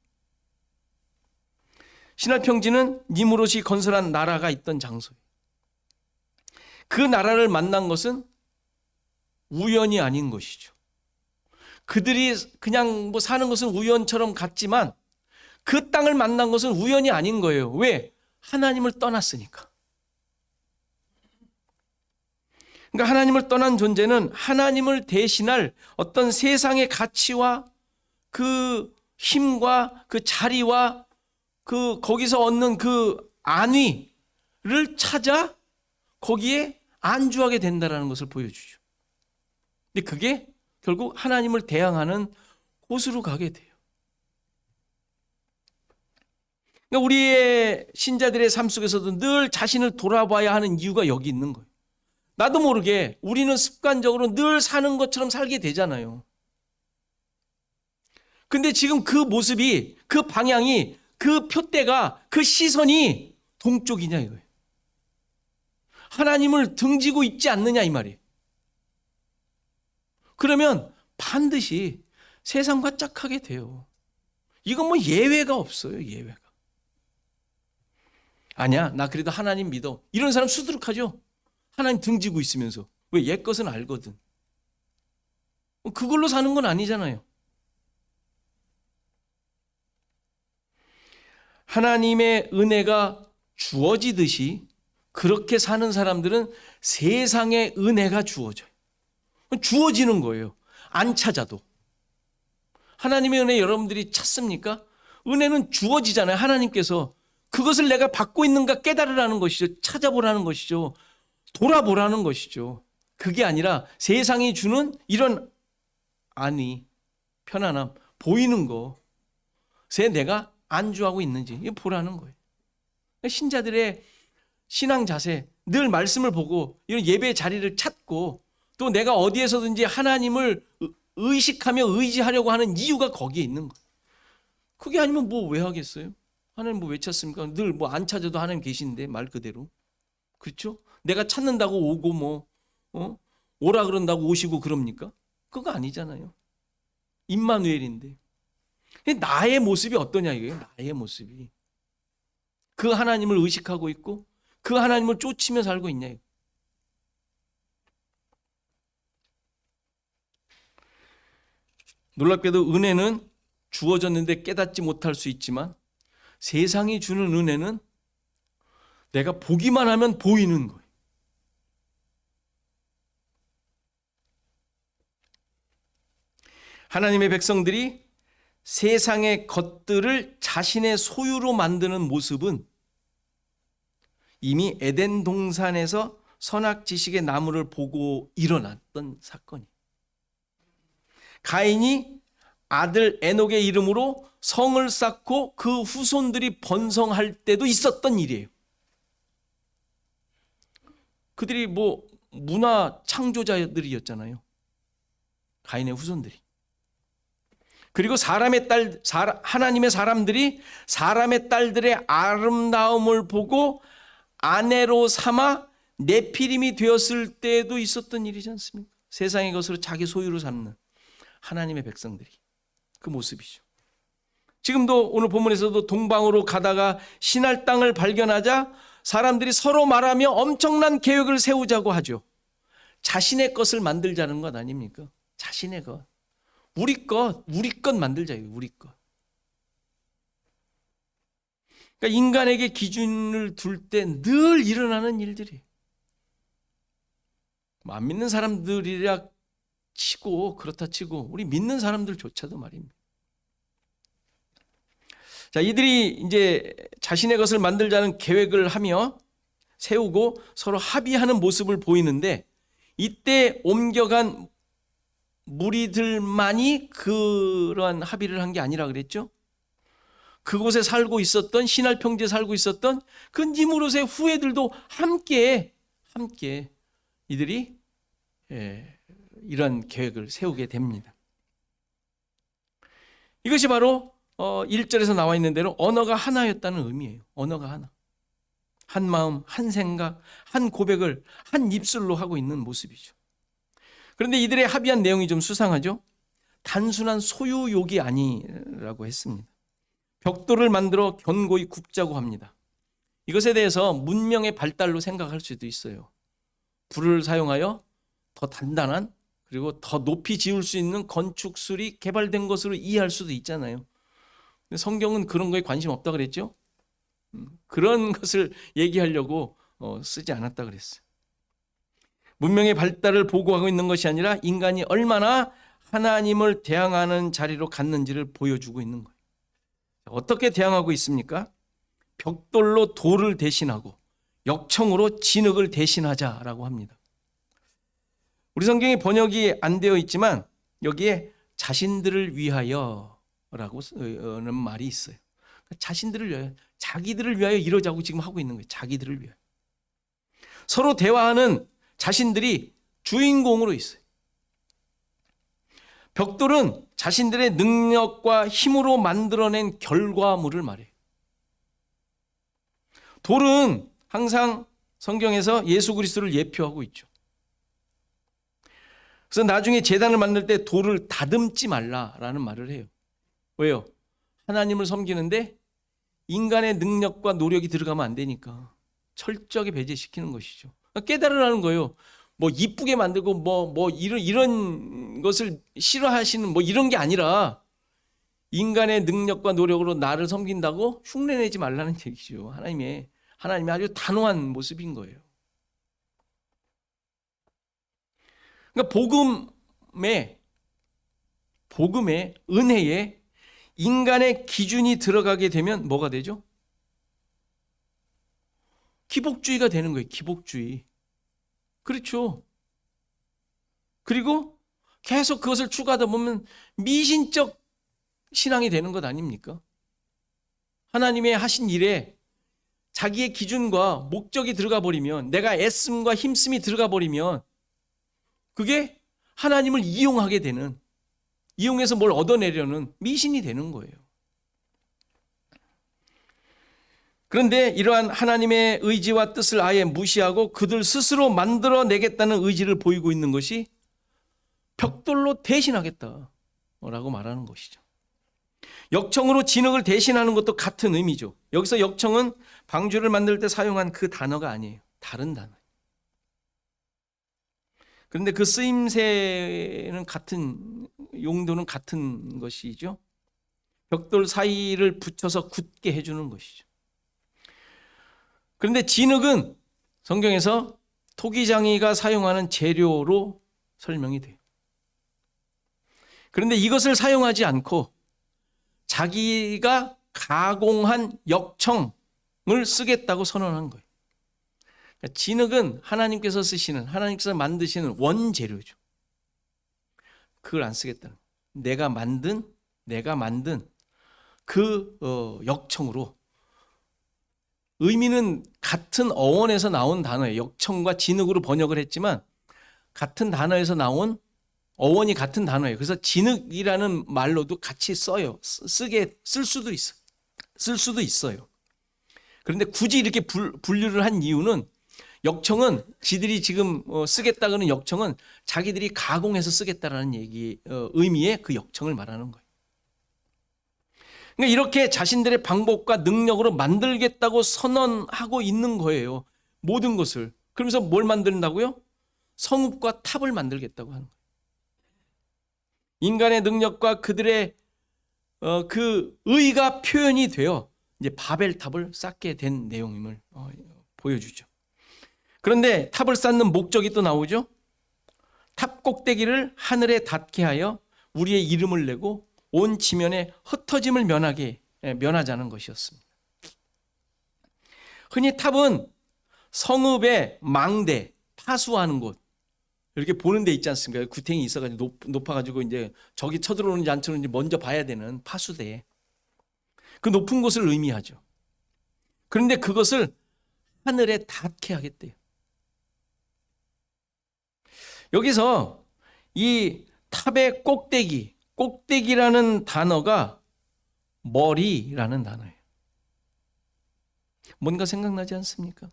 시날 평지는 니무롯이 건설한 나라가 있던 장소예요. 그 나라를 만난 것은 우연이 아닌 것이죠. 그들이 그냥 사는 것은 우연처럼 같지만 그 땅을 만난 것은 우연이 아닌 거예요. 왜? 하나님을 떠났으니까. 그러니까 하나님을 떠난 존재는 하나님을 대신할 어떤 세상의 가치와 그 힘과 그 자리와 거기서 얻는 그 안위를 찾아 거기에 안주하게 된다는 것을 보여주죠. 근데 그게 결국 하나님을 대항하는 곳으로 가게 돼요. 그러니까 우리의 신자들의 삶 속에서도 늘 자신을 돌아봐야 하는 이유가 여기 있는 거예요. 나도 모르게 우리는 습관적으로 늘 사는 것처럼 살게 되잖아요. 근데 지금 그 모습이, 그 방향이, 그 표대가, 그 시선이 동쪽이냐 이거예요. 하나님을 등지고 있지 않느냐 이 말이에요. 그러면 반드시 세상과 짝하게 돼요. 이건 뭐 예외가 없어요. 예외가. 아니야, 나 그래도 하나님 믿어. 이런 사람 수두룩하죠. 하나님 등지고 있으면서. 왜? 옛 것은 알거든. 그걸로 사는 건 아니잖아요. 하나님의 은혜가 주어지듯이 그렇게 사는 사람들은 세상의 은혜가 주어져요. 주어지는 거예요. 안 찾아도. 하나님의 은혜 여러분들이 찾습니까? 은혜는 주어지잖아요. 하나님께서 그것을 내가 받고 있는가 깨달으라는 것이죠. 찾아보라는 것이죠. 돌아보라는 것이죠. 그게 아니라 세상이 주는 이런 안위, 편안함, 보이는 것에 내가 안주하고 있는지 이거 보라는 거예요. 신자들의 신앙 자세, 늘 말씀을 보고 이런 예배의 자리를 찾고 또 내가 어디에서든지 하나님을 의식하며 의지하려고 하는 이유가 거기에 있는 거예요. 그게 아니면 뭐 왜 하겠어요? 하나님 뭐 왜 찾습니까? 늘 뭐 안 찾아도 하나님 계신데, 말 그대로. 그렇죠? 내가 찾는다고 오고 뭐 오라 그런다고 오시고 그럽니까? 그거 아니잖아요. 임마누엘인데. 나의 모습이 어떠냐 이거예요. 나의 모습이. 그 하나님을 의식하고 있고 그 하나님을 쫓으며 살고 있냐 이거. 놀랍게도 은혜는 주어졌는데 깨닫지 못할 수 있지만 세상이 주는 은혜는 내가 보기만 하면 보이는 거예요. 하나님의 백성들이 세상의 것들을 자신의 소유로 만드는 모습은 이미 에덴 동산에서 선악지식의 나무를 보고 일어났던 사건이에요. 가인이 아들 에녹의 이름으로 성을 쌓고 그 후손들이 번성할 때도 있었던 일이에요. 그들이 뭐 문화 창조자들이었잖아요. 가인의 후손들이. 그리고 하나님의 사람들이 사람의 딸들의 아름다움을 보고 아내로 삼아 네피림이 되었을 때도 있었던 일이지 않습니까? 세상의 것으로 자기 소유로 삼는 하나님의 백성들이 그 모습이죠. 지금도 오늘 본문에서도 동방으로 가다가 신할 땅을 발견하자 사람들이 서로 말하며 엄청난 계획을 세우자고 하죠. 자신의 것을 만들자는 것 아닙니까? 자신의 것. 우리 것 만들자. 우리 것. 그러니까 인간에게 기준을 둘 때 늘 일어나는 일들이. 안 믿는 사람들이라 치고 그렇다 치고 우리 믿는 사람들조차도 말입니다. 자, 이들이 이제 자신의 것을 만들자는 계획을 하며 세우고 서로 합의하는 모습을 보이는데 이때 옮겨간 무리들만이 그러한 합의를 한 게 아니라 그랬죠. 그곳에 살고 있었던 신할 평지에 살고 있었던 그 니무롯의 후예들도 함께 이들이 이런 계획을 세우게 됩니다. 이것이 바로 1절에서 나와 있는 대로 언어가 하나였다는 의미예요. 언어가 하나. 한 마음, 한 생각, 한 고백을 한 입술로 하고 있는 모습이죠. 그런데 이들의 합의한 내용이 좀 수상하죠. 단순한 소유욕이 아니라고 했습니다. 벽돌을 만들어 견고히 굽자고 합니다. 이것에 대해서 문명의 발달로 생각할 수도 있어요. 불을 사용하여 더 단단한 그리고 더 높이 지을 수 있는 건축술이 개발된 것으로 이해할 수도 있잖아요. 근데 성경은 그런 거에 관심 없다 그랬죠. 그런 것을 얘기하려고 쓰지 않았다 그랬어요. 문명의 발달을 보고하고 있는 것이 아니라 인간이 얼마나 하나님을 대항하는 자리로 갔는지를 보여주고 있는 거예요. 어떻게 대항하고 있습니까? 벽돌로 돌을 대신하고 역청으로 진흙을 대신하자라고 합니다. 우리 성경에 번역이 안 되어 있지만 여기에 자신들을 위하여라고 하는 말이 있어요. 자신들을 위하여, 자기들을 위하여 이러자고 지금 하고 있는 거예요. 자기들을 위하여. 서로 대화하는 자신들이 주인공으로 있어요. 벽돌은 자신들의 능력과 힘으로 만들어낸 결과물을 말해요. 돌은 항상 성경에서 예수 그리스도를 예표하고 있죠. 그래서 나중에 제단을 만들 때 돌을 다듬지 말라라는 말을 해요. 왜요? 하나님을 섬기는데 인간의 능력과 노력이 들어가면 안 되니까 철저하게 배제시키는 것이죠. 깨달으라는 거예요. 뭐 이쁘게 만들고 뭐 이런 것을 싫어하시는 뭐 이런 게 아니라 인간의 능력과 노력으로 나를 섬긴다고 흉내내지 말라는 얘기죠. 하나님이 아주 단호한 모습인 거예요. 그러니까 복음의 은혜에 인간의 기준이 들어가게 되면 뭐가 되죠? 기복주의가 되는 거예요. 기복주의. 그렇죠. 그리고 계속 그것을 추구하다 보면 미신적 신앙이 되는 것 아닙니까? 하나님의 하신 일에 자기의 기준과 목적이 들어가 버리면, 내가 애씀과 힘씀이 들어가 버리면 그게 하나님을 이용하게 되는, 이용해서 뭘 얻어내려는 미신이 되는 거예요. 그런데 이러한 하나님의 의지와 뜻을 아예 무시하고 그들 스스로 만들어내겠다는 의지를 보이고 있는 것이 벽돌로 대신하겠다라고 말하는 것이죠. 역청으로 진흙을 대신하는 것도 같은 의미죠. 여기서 역청은 방주를 만들 때 사용한 그 단어가 아니에요. 다른 단어예요. 그런데 그 쓰임새는 같은, 용도는 같은 것이죠. 벽돌 사이를 붙여서 굳게 해주는 것이죠. 그런데 진흙은 성경에서 토기장이가 사용하는 재료로 설명이 돼요. 그런데 이것을 사용하지 않고 자기가 가공한 역청을 쓰겠다고 선언한 거예요. 그러니까 진흙은 하나님께서 쓰시는, 하나님께서 만드시는 원재료죠. 그걸 안 쓰겠다는 거예요. 내가 만든 그 역청으로, 의미는 같은 어원에서 나온 단어예요. 역청과 진흙으로 번역을 했지만 같은 단어에서 나온, 어원이 같은 단어예요. 그래서 진흙이라는 말로도 같이 써요. 쓸 수도 있어요. 그런데 굳이 이렇게 분류를 한 이유는, 역청은 지들이 지금 쓰겠다고는 역청은 자기들이 가공해서 쓰겠다라는 의미의 그 역청을 말하는 거예요. 그러니까 이렇게 자신들의 방법과 능력으로 만들겠다고 선언하고 있는 거예요. 모든 것을. 그러면서 뭘 만든다고요? 성읍과 탑을 만들겠다고 하는 거예요. 인간의 능력과 그들의 그 의가 표현이 되어 이제 바벨탑을 쌓게 된 내용임을 보여주죠. 그런데 탑을 쌓는 목적이 또 나오죠. 탑 꼭대기를 하늘에 닿게 하여 우리의 이름을 내고 온 지면에 흩어짐을 면하자는 것이었습니다. 흔히 탑은 성읍의 망대, 파수하는 곳, 이렇게 보는 데 있지 않습니까? 구탱이 있어가지고 높아가지고 이제 적이 쳐들어오는지 안 쳐들어오는지 먼저 봐야 되는 파수대. 그 높은 곳을 의미하죠. 그런데 그것을 하늘에 닿게 하겠대요. 여기서 이 탑의 꼭대기라는 단어가 머리라는 단어예요. 뭔가 생각나지 않습니까?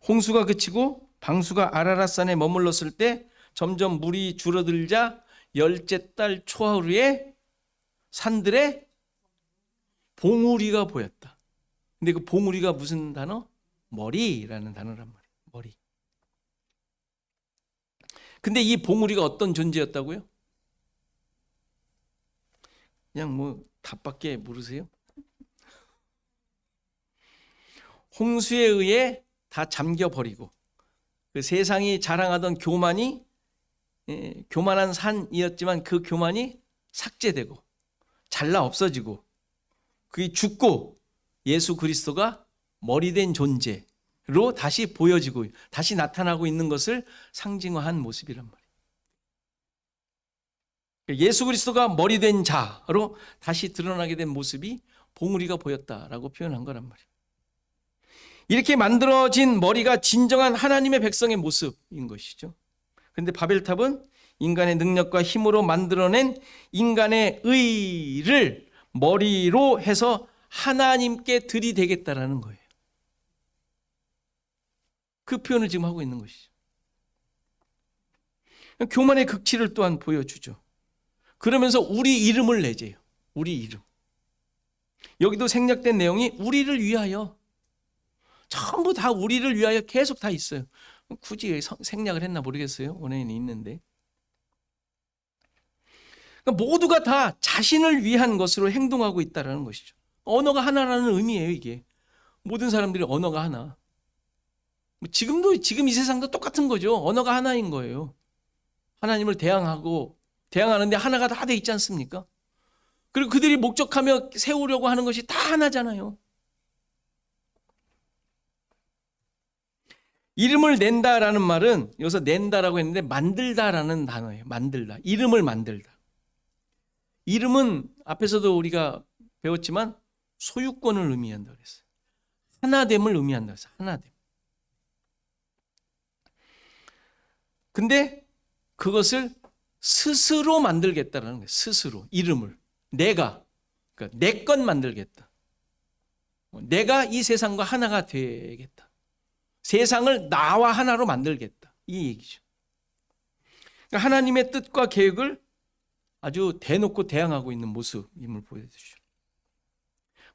홍수가 그치고 방수가 아라랏산에 머물렀을 때 점점 물이 줄어들자 열째 달 초하루에 산들에 봉우리가 보였다. 근데 그 봉우리가 무슨 단어? 머리라는 단어란 말이에요. 머리. 근데 이 봉우리가 어떤 존재였다고요? 그냥 뭐 답밖에 모르세요? 홍수에 의해 다 잠겨버리고 그 세상이 자랑하던 교만한 산이었지만 그 교만이 삭제되고 잘라 없어지고 그게 죽고 예수 그리스도가 머리된 존재로 다시 보여지고 다시 나타나고 있는 것을 상징화한 모습이란 말이에요. 예수 그리스도가 머리된 자로 다시 드러나게 된 모습이 봉우리가 보였다라고 표현한 거란 말이에요. 이렇게 만들어진 머리가 진정한 하나님의 백성의 모습인 것이죠. 그런데 바벨탑은 인간의 능력과 힘으로 만들어낸 인간의 의를 머리로 해서 하나님께 들이대겠다라는 거예요. 그 표현을 지금 하고 있는 것이죠. 교만의 극치를 또한 보여주죠. 그러면서 우리 이름을 내재요. 우리 이름. 여기도 생략된 내용이 우리를 위하여, 전부 다 우리를 위하여 계속 다 있어요. 굳이 생략을 했나 모르겠어요. 원어에는 있는데. 그러니까 모두가 다 자신을 위한 것으로 행동하고 있다는 것이죠. 언어가 하나라는 의미예요, 이게. 모든 사람들이 언어가 하나. 지금 이 세상도 똑같은 거죠. 언어가 하나인 거예요. 하나님을 대항하는데 하나가 다 돼 있지 않습니까? 그리고 그들이 목적하며 세우려고 하는 것이 다 하나잖아요. 이름을 낸다라는 말은 여기서 낸다라고 했는데 만들다라는 단어예요. 만들다. 이름을 만들다. 이름은 앞에서도 우리가 배웠지만 소유권을 의미한다고 그랬어요. 하나됨을 의미한다고 했어요. 하나됨. 근데 그것을 스스로 만들겠다라는 거예요. 스스로 이름을 내가 그러니까 내 것 만들겠다. 내가 이 세상과 하나가 되겠다. 세상을 나와 하나로 만들겠다. 이 얘기죠. 그러니까 하나님의 뜻과 계획을 아주 대놓고 대항하고 있는 모습임을 보여주죠.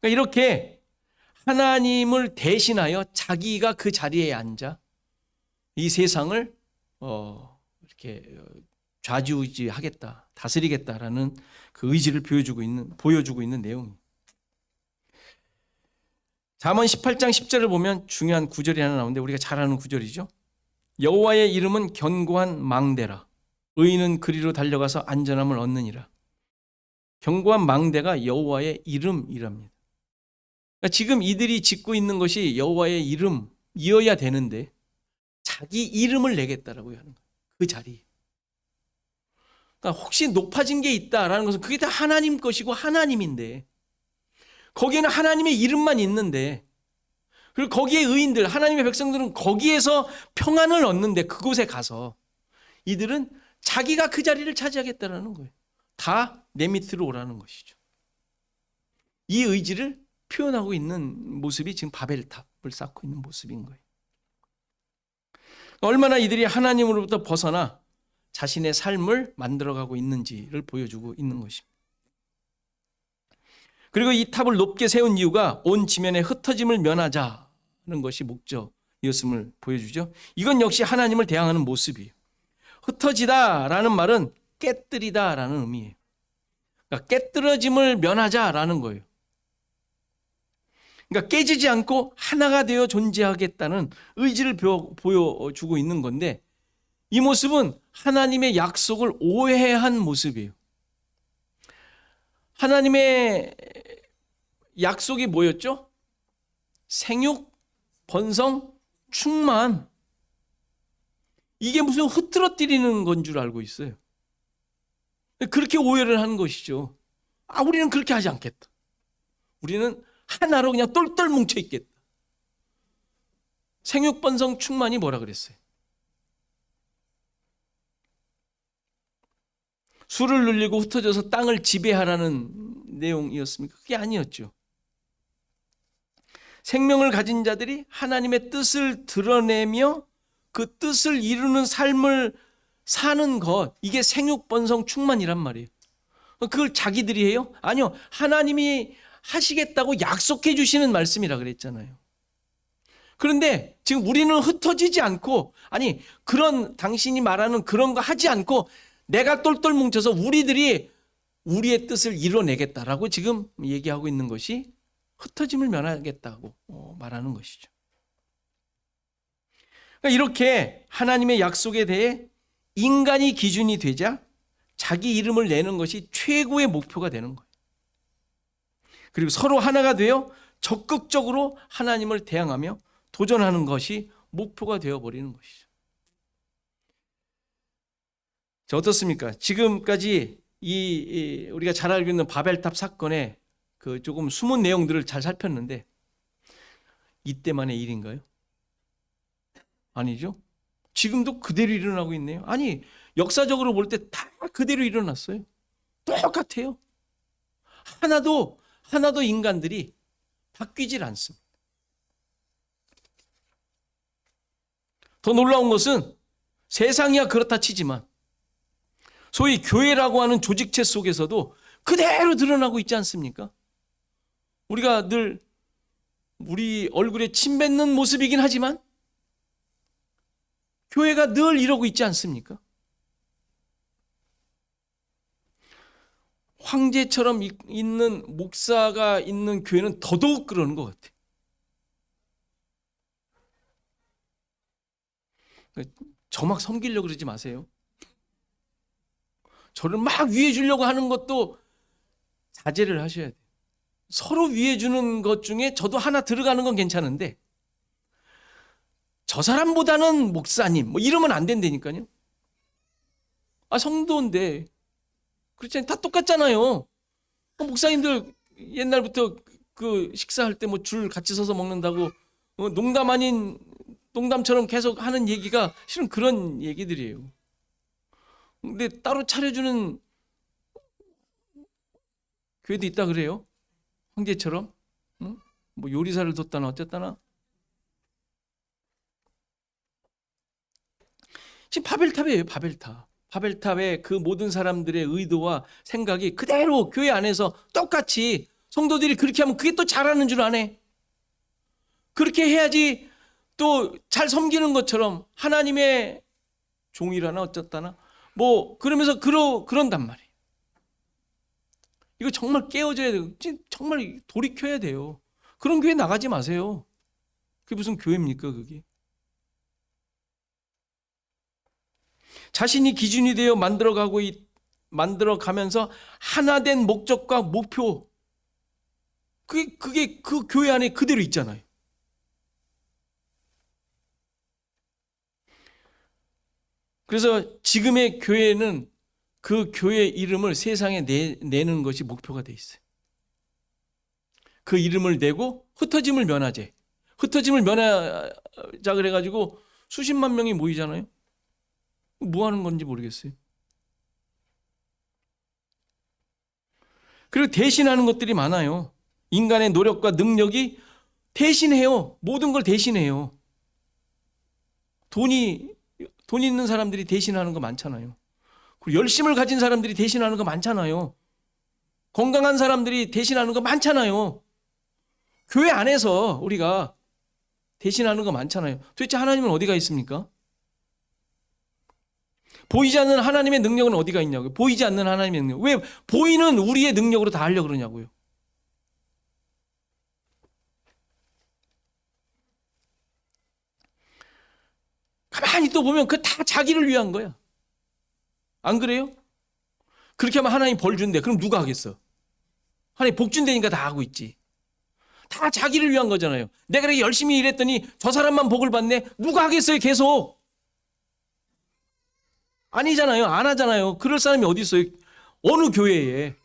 그러니까 이렇게 하나님을 대신하여 자기가 그 자리에 앉아 이 세상을 이렇게 좌지우지하겠다, 다스리겠다라는 그 의지를 보여주고 있는 내용입니다. 잠언 18장 10절을 보면 중요한 구절이 하나 나오는데 우리가 잘 아는 구절이죠. 여호와의 이름은 견고한 망대라. 의인은 그리로 달려가서 안전함을 얻느니라. 견고한 망대가 여호와의 이름이랍니다. 그러니까 지금 이들이 짓고 있는 것이 여호와의 이름이어야 되는데 자기 이름을 내겠다라고 하는 거예요. 그 자리. 그러니까 혹시 높아진 게 있다라는 것은 그게 다 하나님 것이고 하나님인데 거기에는 하나님의 이름만 있는데 그리고 거기에 의인들 하나님의 백성들은 거기에서 평안을 얻는데 그곳에 가서 이들은 자기가 그 자리를 차지하겠다라는 거예요. 다 내 밑으로 오라는 것이죠. 이 의지를 표현하고 있는 모습이 지금 바벨탑을 쌓고 있는 모습인 거예요. 얼마나 이들이 하나님으로부터 벗어나 자신의 삶을 만들어가고 있는지를 보여주고 있는 것입니다. 그리고 이 탑을 높게 세운 이유가 온 지면의 흩어짐을 면하자는 것이 목적이었음을 보여주죠. 이건 역시 하나님을 대항하는 모습이에요. 흩어지다라는 말은 깨뜨리다라는 의미예요. 그러니까 깨뜨려짐을 면하자라는 거예요. 그러니까 깨지지 않고 하나가 되어 존재하겠다는 의지를 보여주고 있는 건데 이 모습은 하나님의 약속을 오해한 모습이에요. 하나님의 약속이 뭐였죠? 생육, 번성, 충만. 이게 무슨 흐트러뜨리는 건 줄 알고 있어요. 그렇게 오해를 하는 것이죠. 우리는 그렇게 하지 않겠다. 우리는 하나로 그냥 똘똘 뭉쳐 있겠다. 생육, 번성, 충만이 뭐라 그랬어요? 수를 눌리고 흩어져서 땅을 지배하라는 내용이었습니까? 그게 아니었죠. 생명을 가진 자들이 하나님의 뜻을 드러내며 그 뜻을 이루는 삶을 사는 것, 이게 생육, 번성, 충만이란 말이에요. 그걸 자기들이 해요? 아니요. 하나님이 하시겠다고 약속해 주시는 말씀이라 그랬잖아요. 그런데 지금 우리는 흩어지지 않고 아니 그런 당신이 말하는 그런 거 하지 않고 내가 똘똘 뭉쳐서 우리들이 우리의 뜻을 이뤄내겠다라고 지금 얘기하고 있는 것이 흩어짐을 면하겠다고 말하는 것이죠. 그러니까 이렇게 하나님의 약속에 대해 인간이 기준이 되자 자기 이름을 내는 것이 최고의 목표가 되는 거예요. 그리고 서로 하나가 되어 적극적으로 하나님을 대항하며 도전하는 것이 목표가 되어버리는 것이죠. 자, 어떻습니까? 지금까지 우리가 잘 알고 있는 바벨탑 사건의 그 조금 숨은 내용들을 잘 살폈는데 이때만의 일인가요? 아니죠. 지금도 그대로 일어나고 있네요. 아니 역사적으로 볼 때 다 그대로 일어났어요. 똑같아요. 하나도 인간들이 바뀌질 않습니다. 더 놀라운 것은 세상이야 그렇다 치지만 소위 교회라고 하는 조직체 속에서도 그대로 드러나고 있지 않습니까? 우리가 늘 우리 얼굴에 침 뱉는 모습이긴 하지만 교회가 늘 이러고 있지 않습니까? 황제처럼 있는 목사가 있는 교회는 더더욱 그러는 것 같아요. 저 막 섬기려고 그러지 마세요. 저를 막 위해 주려고 하는 것도 자제를 하셔야 돼요. 서로 위해 주는 것 중에 저도 하나 들어가는 건 괜찮은데 저 사람보다는 목사님 뭐 이러면 안 된다니까요. 성도인데 그렇잖아요. 다 똑같잖아요. 목사님들 옛날부터 그 식사할 때 뭐 줄 같이 서서 먹는다고 농담 아닌 농담처럼 계속 하는 얘기가 실은 그런 얘기들이에요. 근데 따로 차려주는 교회도 있다 그래요. 황제처럼. 응? 뭐 요리사를 뒀다나 어쨌다나. 지금 바벨탑이에요. 바벨탑. 바벨탑의 그 모든 사람들의 의도와 생각이 그대로 교회 안에서 똑같이 성도들이 그렇게 하면 그게 또 잘하는 줄 아네. 그렇게 해야지 또 잘 섬기는 것처럼 하나님의 종이라나 어쨌다나 뭐 그러면서 그런단 말이에요. 이거 정말 깨어져야 돼요. 정말 돌이켜야 돼요. 그런 교회 나가지 마세요. 그게 무슨 교회입니까 그게. 자신이 기준이 되어 만들어가면서 하나된 목적과 목표 그게 그 교회 안에 그대로 있잖아요. 그래서 지금의 교회는 그 교회 이름을 세상에 내는 것이 목표가 돼 있어요. 그 이름을 내고 흩어짐을 면하자 그래가지고 수십만 명이 모이잖아요. 뭐 하는 건지 모르겠어요. 그리고 대신하는 것들이 많아요. 인간의 노력과 능력이 대신해요. 모든 걸 대신해요. 돈 있는 사람들이 대신하는 거 많잖아요. 그리고 열심을 가진 사람들이 대신하는 거 많잖아요. 건강한 사람들이 대신하는 거 많잖아요. 교회 안에서 우리가 대신하는 거 많잖아요. 도대체 하나님은 어디가 있습니까? 보이지 않는 하나님의 능력은 어디가 있냐고요. 보이지 않는 하나님의 능력. 왜 보이는 우리의 능력으로 다 하려고 그러냐고요. 가만히 또 보면 그 다 자기를 위한 거야. 안 그래요? 그렇게 하면 하나님 벌 준대. 그럼 누가 하겠어? 하나님 복 준다니까 다 하고 있지. 다 자기를 위한 거잖아요. 내가 그렇게 열심히 일했더니 저 사람만 복을 받네. 누가 하겠어요 계속. 아니잖아요. 안 하잖아요. 그럴 사람이 어디 있어요? 어느 교회에.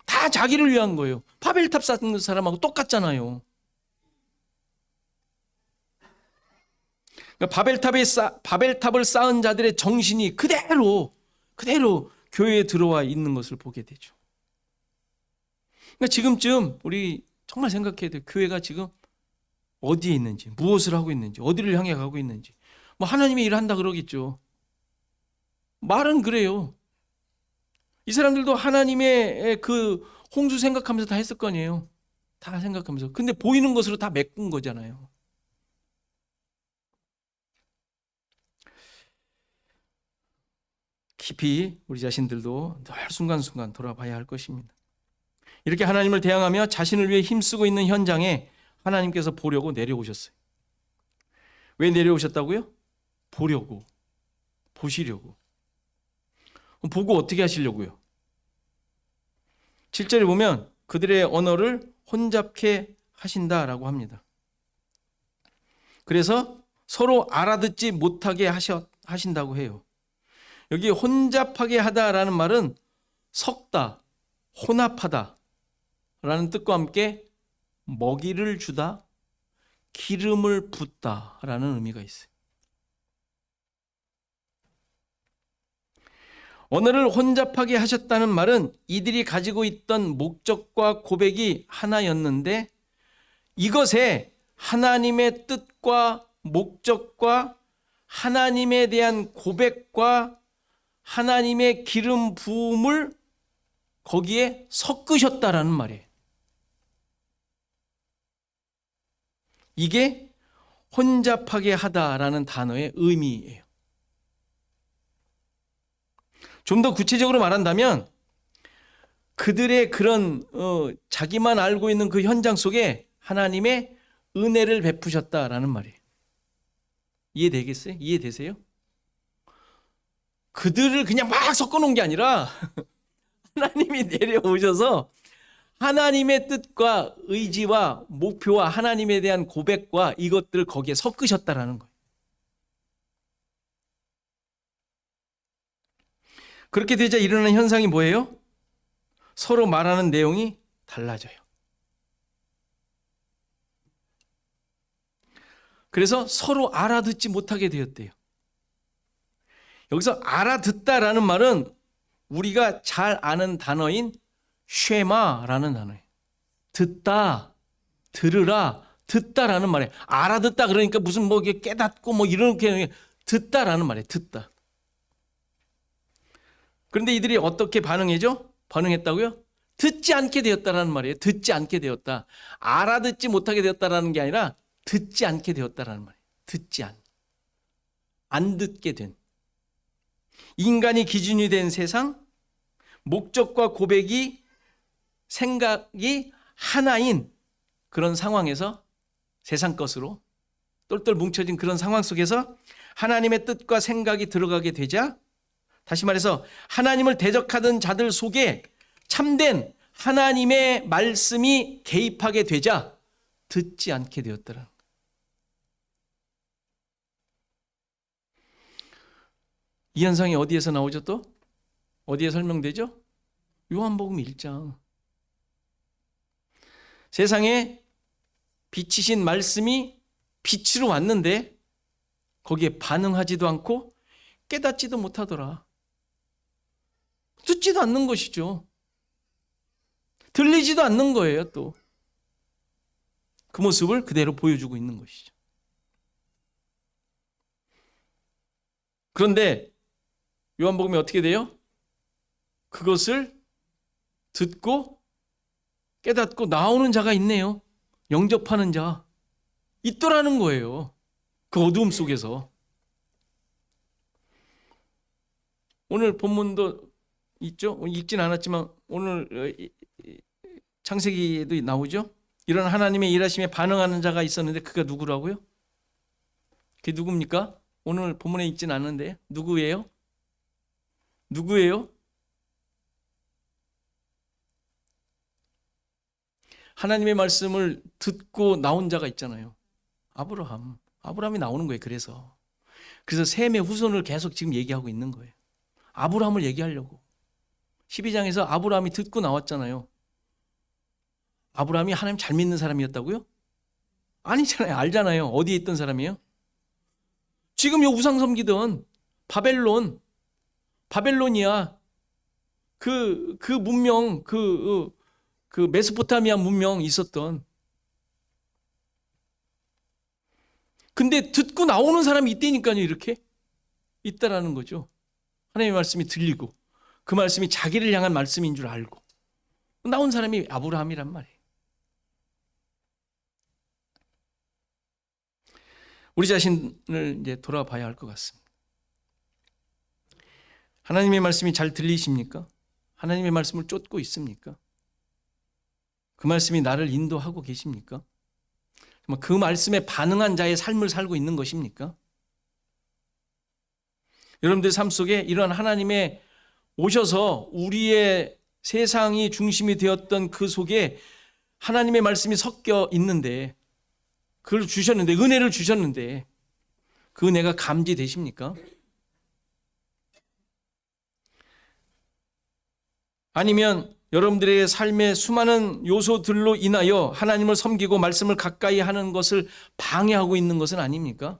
다 자기를 위한 거예요. 바벨탑 쌓는 사람하고 똑같잖아요. 그러니까 바벨탑을 쌓은 자들의 정신이 그대로 교회에 들어와 있는 것을 보게 되죠. 그러니까 지금쯤 우리 정말 생각해야 돼요. 교회가 지금 어디에 있는지, 무엇을 하고 있는지, 어디를 향해 가고 있는지. 뭐 하나님의 일을 한다 그러겠죠. 말은 그래요. 이 사람들도 하나님의 그 홍수 생각하면서 다 했을 거 아니에요. 다 생각하면서. 근데 보이는 것으로 다 메꾼 거잖아요. 깊이 우리 자신들도 늘 순간순간 돌아봐야 할 것입니다. 이렇게 하나님을 대항하며 자신을 위해 힘쓰고 있는 현장에 하나님께서 보려고 내려오셨어요. 왜 내려오셨다고요? 보시려고. 보고 어떻게 하시려고요? 7절에 보면 그들의 언어를 혼잡케 하신다라고 합니다. 그래서 서로 알아듣지 못하게 하신다고 해요. 여기 혼잡하게 하다라는 말은 섞다, 혼합하다 라는 뜻과 함께 먹이를 주다, 기름을 붓다 라는 의미가 있어요. 언어를 혼잡하게 하셨다는 말은 이들이 가지고 있던 목적과 고백이 하나였는데 이것에 하나님의 뜻과 목적과 하나님에 대한 고백과 하나님의 기름 부음을 거기에 섞으셨다라는 말이에요. 이게 혼잡하게 하다라는 단어의 의미예요. 좀 더 구체적으로 말한다면 그들의 그런 자기만 알고 있는 그 현장 속에 하나님의 은혜를 베푸셨다라는 말이에요. 이해되겠어요? 이해되세요? 그들을 그냥 막 섞어놓은 게 아니라 하나님이 내려오셔서 하나님의 뜻과 의지와 목표와 하나님에 대한 고백과 이것들을 거기에 섞으셨다라는 거예요. 그렇게 되자 일어나는 현상이 뭐예요? 서로 말하는 내용이 달라져요. 그래서 서로 알아듣지 못하게 되었대요. 여기서 알아듣다라는 말은 우리가 잘 아는 단어인 쉐마라는 단어예요. 듣다, 들으라, 듣다라는 말이에요. 알아듣다 그러니까 무슨 뭐 이게 깨닫고 뭐 이렇게 듣다라는 말이에요. 듣다. 그런데 이들이 어떻게 반응했다고요? 듣지 않게 되었다라는 말이에요. 듣지 않게 되었다. 알아듣지 못하게 되었다라는 게 아니라 듣지 않게 되었다라는 말이에요. 안 듣게 된. 인간이 기준이 된 세상, 목적과 고백이, 생각이 하나인 그런 상황에서 세상 것으로 똘똘 뭉쳐진 그런 상황 속에서 하나님의 뜻과 생각이 들어가게 되자, 다시 말해서 하나님을 대적하던 자들 속에 참된 하나님의 말씀이 개입하게 되자 듣지 않게 되었더라. 이 현상이 어디에서 나오죠 또? 어디에 설명되죠? 요한복음 1장. 세상에 빛이신 말씀이 빛으로 왔는데 거기에 반응하지도 않고 깨닫지도 못하더라. 듣지도 않는 것이죠. 들리지도 않는 거예요, 또. 그 모습을 그대로 보여주고 있는 것이죠. 그런데 요한복음에 어떻게 돼요? 그것을 듣고 깨닫고 나오는 자가 있네요. 영접하는 자. 있더라는 거예요. 그 어두움 속에서. 오늘 본문도 있죠? 읽진 않았지만 오늘 창세기에도 나오죠? 이런 하나님의 일하심에 반응하는 자가 있었는데 그가 누구라고요? 그게 누굽니까? 오늘 본문에 읽진 않는데 누구예요? 누구예요? 하나님의 말씀을 듣고 나온 자가 있잖아요. 아브라함이 나오는 거예요. 그래서 셈의 후손을 계속 지금 얘기하고 있는 거예요. 아브라함을 얘기하려고. 12장에서 아브라함이 듣고 나왔잖아요. 아브라함이 하나님 잘 믿는 사람이었다고요? 아니잖아요. 알잖아요. 어디에 있던 사람이에요? 지금 요 우상 섬기던 바벨론이야. 그 문명, 그 메소포타미아 문명 있었던. 근데 듣고 나오는 사람이 있다니까요. 이렇게 있다라는 거죠. 하나님의 말씀이 들리고 그 말씀이 자기를 향한 말씀인 줄 알고 나온 사람이 아브라함이란 말이에요. 우리 자신을 이제 돌아봐야 할 것 같습니다. 하나님의 말씀이 잘 들리십니까? 하나님의 말씀을 쫓고 있습니까? 그 말씀이 나를 인도하고 계십니까? 그 말씀에 반응한 자의 삶을 살고 있는 것입니까? 여러분들 삶 속에 이런 하나님의 오셔서 우리의 세상이 중심이 되었던 그 속에 하나님의 말씀이 섞여 있는데, 그걸 주셨는데, 은혜를 주셨는데 그 은혜가 감지되십니까? 아니면 여러분들의 삶의 수많은 요소들로 인하여 하나님을 섬기고 말씀을 가까이 하는 것을 방해하고 있는 것은 아닙니까?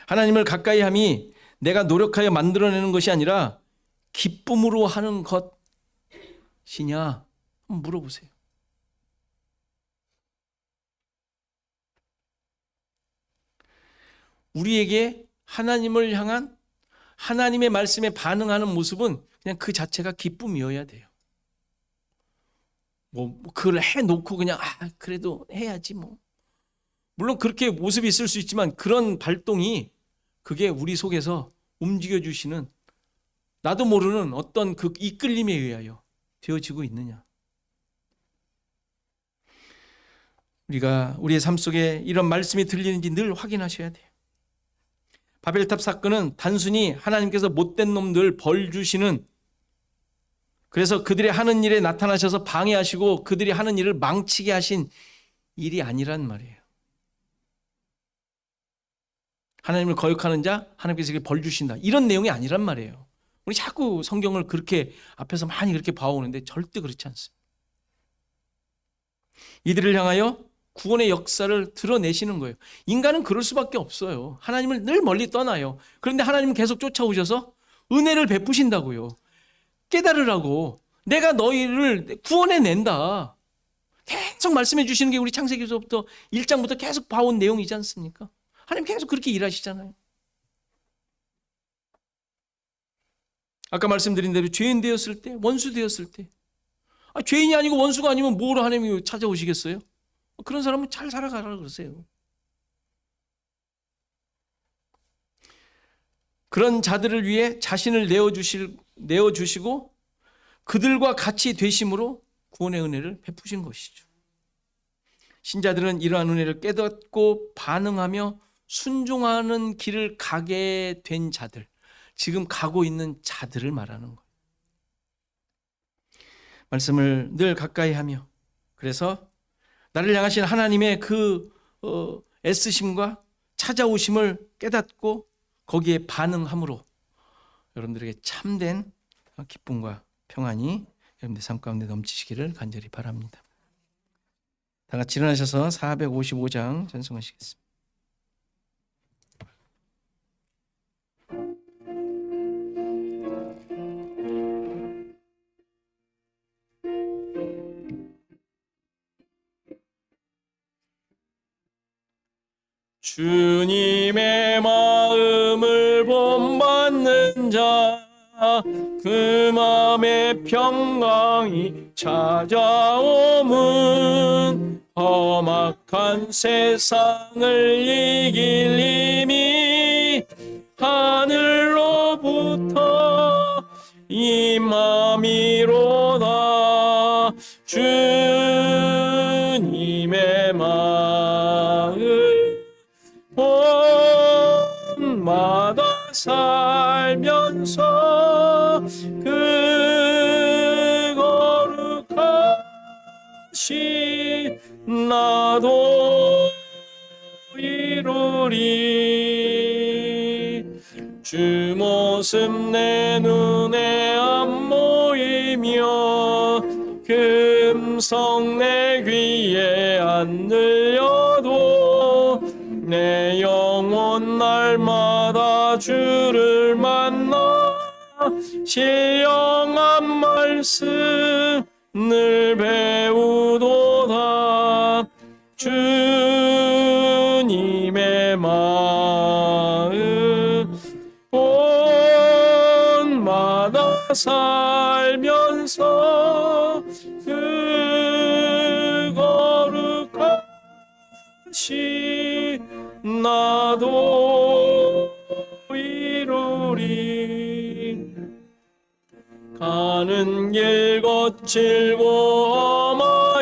하나님을 가까이 함이 내가 노력하여 만들어내는 것이 아니라 기쁨으로 하는 것이냐? 한번 물어보세요. 우리에게 하나님을 향한 하나님의 말씀에 반응하는 모습은 그냥 그 자체가 기쁨이어야 돼요. 그걸 해놓고 그냥 그래도 해야지 뭐. 물론 그렇게 모습이 있을 수 있지만 그런 발동이 그게 우리 속에서 움직여주시는 나도 모르는 어떤 그 이끌림에 의하여 되어지고 있느냐. 우리가 우리의 삶 속에 이런 말씀이 들리는지 늘 확인하셔야 돼요. 바벨탑 사건은 단순히 하나님께서 못된 놈들 벌 주시는, 그래서 그들이 하는 일에 나타나셔서 방해하시고 그들이 하는 일을 망치게 하신 일이 아니란 말이에요. 하나님을 거역하는 자 하나님께서 벌 주신다, 이런 내용이 아니란 말이에요. 우리 자꾸 성경을 그렇게 앞에서 많이 그렇게 봐오는데 절대 그렇지 않습니다. 이들을 향하여 구원의 역사를 드러내시는 거예요. 인간은 그럴 수밖에 없어요. 하나님을 늘 멀리 떠나요. 그런데 하나님은 계속 쫓아오셔서 은혜를 베푸신다고요. 깨달으라고. 내가 너희를 구원해낸다. 계속 말씀해 주시는 게 우리 창세기서부터 1장부터 계속 봐온 내용이지 않습니까? 하나님 계속 그렇게 일하시잖아요. 아까 말씀드린 대로 죄인 되었을 때, 원수 되었을 때, 죄인이 아니고 원수가 아니면 뭐로 하나님이 찾아오시겠어요? 그런 사람은 잘 살아가라 그러세요. 그런 자들을 위해 자신을 내어주시고 그들과 같이 되심으로 구원의 은혜를 베푸신 것이죠. 신자들은 이러한 은혜를 깨닫고 반응하며 순종하는 길을 가게 된 자들, 지금 가고 있는 자들을 말하는 거예요. 말씀을 늘 가까이 하며, 그래서 나를 향하신 하나님의 그 애쓰심과 찾아오심을 깨닫고 거기에 반응함으로 여러분들에게 참된 기쁨과 평안이 여러분들 삶 가운데 넘치시기를 간절히 바랍니다. 다 같이 일어나셔서 455장 전송하시겠습니다. 주님의 마음을 본받는 자, 그 마음의 평강이 찾아옴은 험악한 세상을 이길 힘이 하늘로부터 임함이로다. 주님의 마음 본마다 살면서 그 거룩하신 나도 이루리. 주 모습 내 눈에 안 보이며 그 음성 내 귀에 안 들려도 내 영혼 날마다 주를 만나 신령한 말씀 늘 배우도다. 주님의 마음 본마다 살면서 그 거룩하신 나도 이루리. 가는 길 거칠고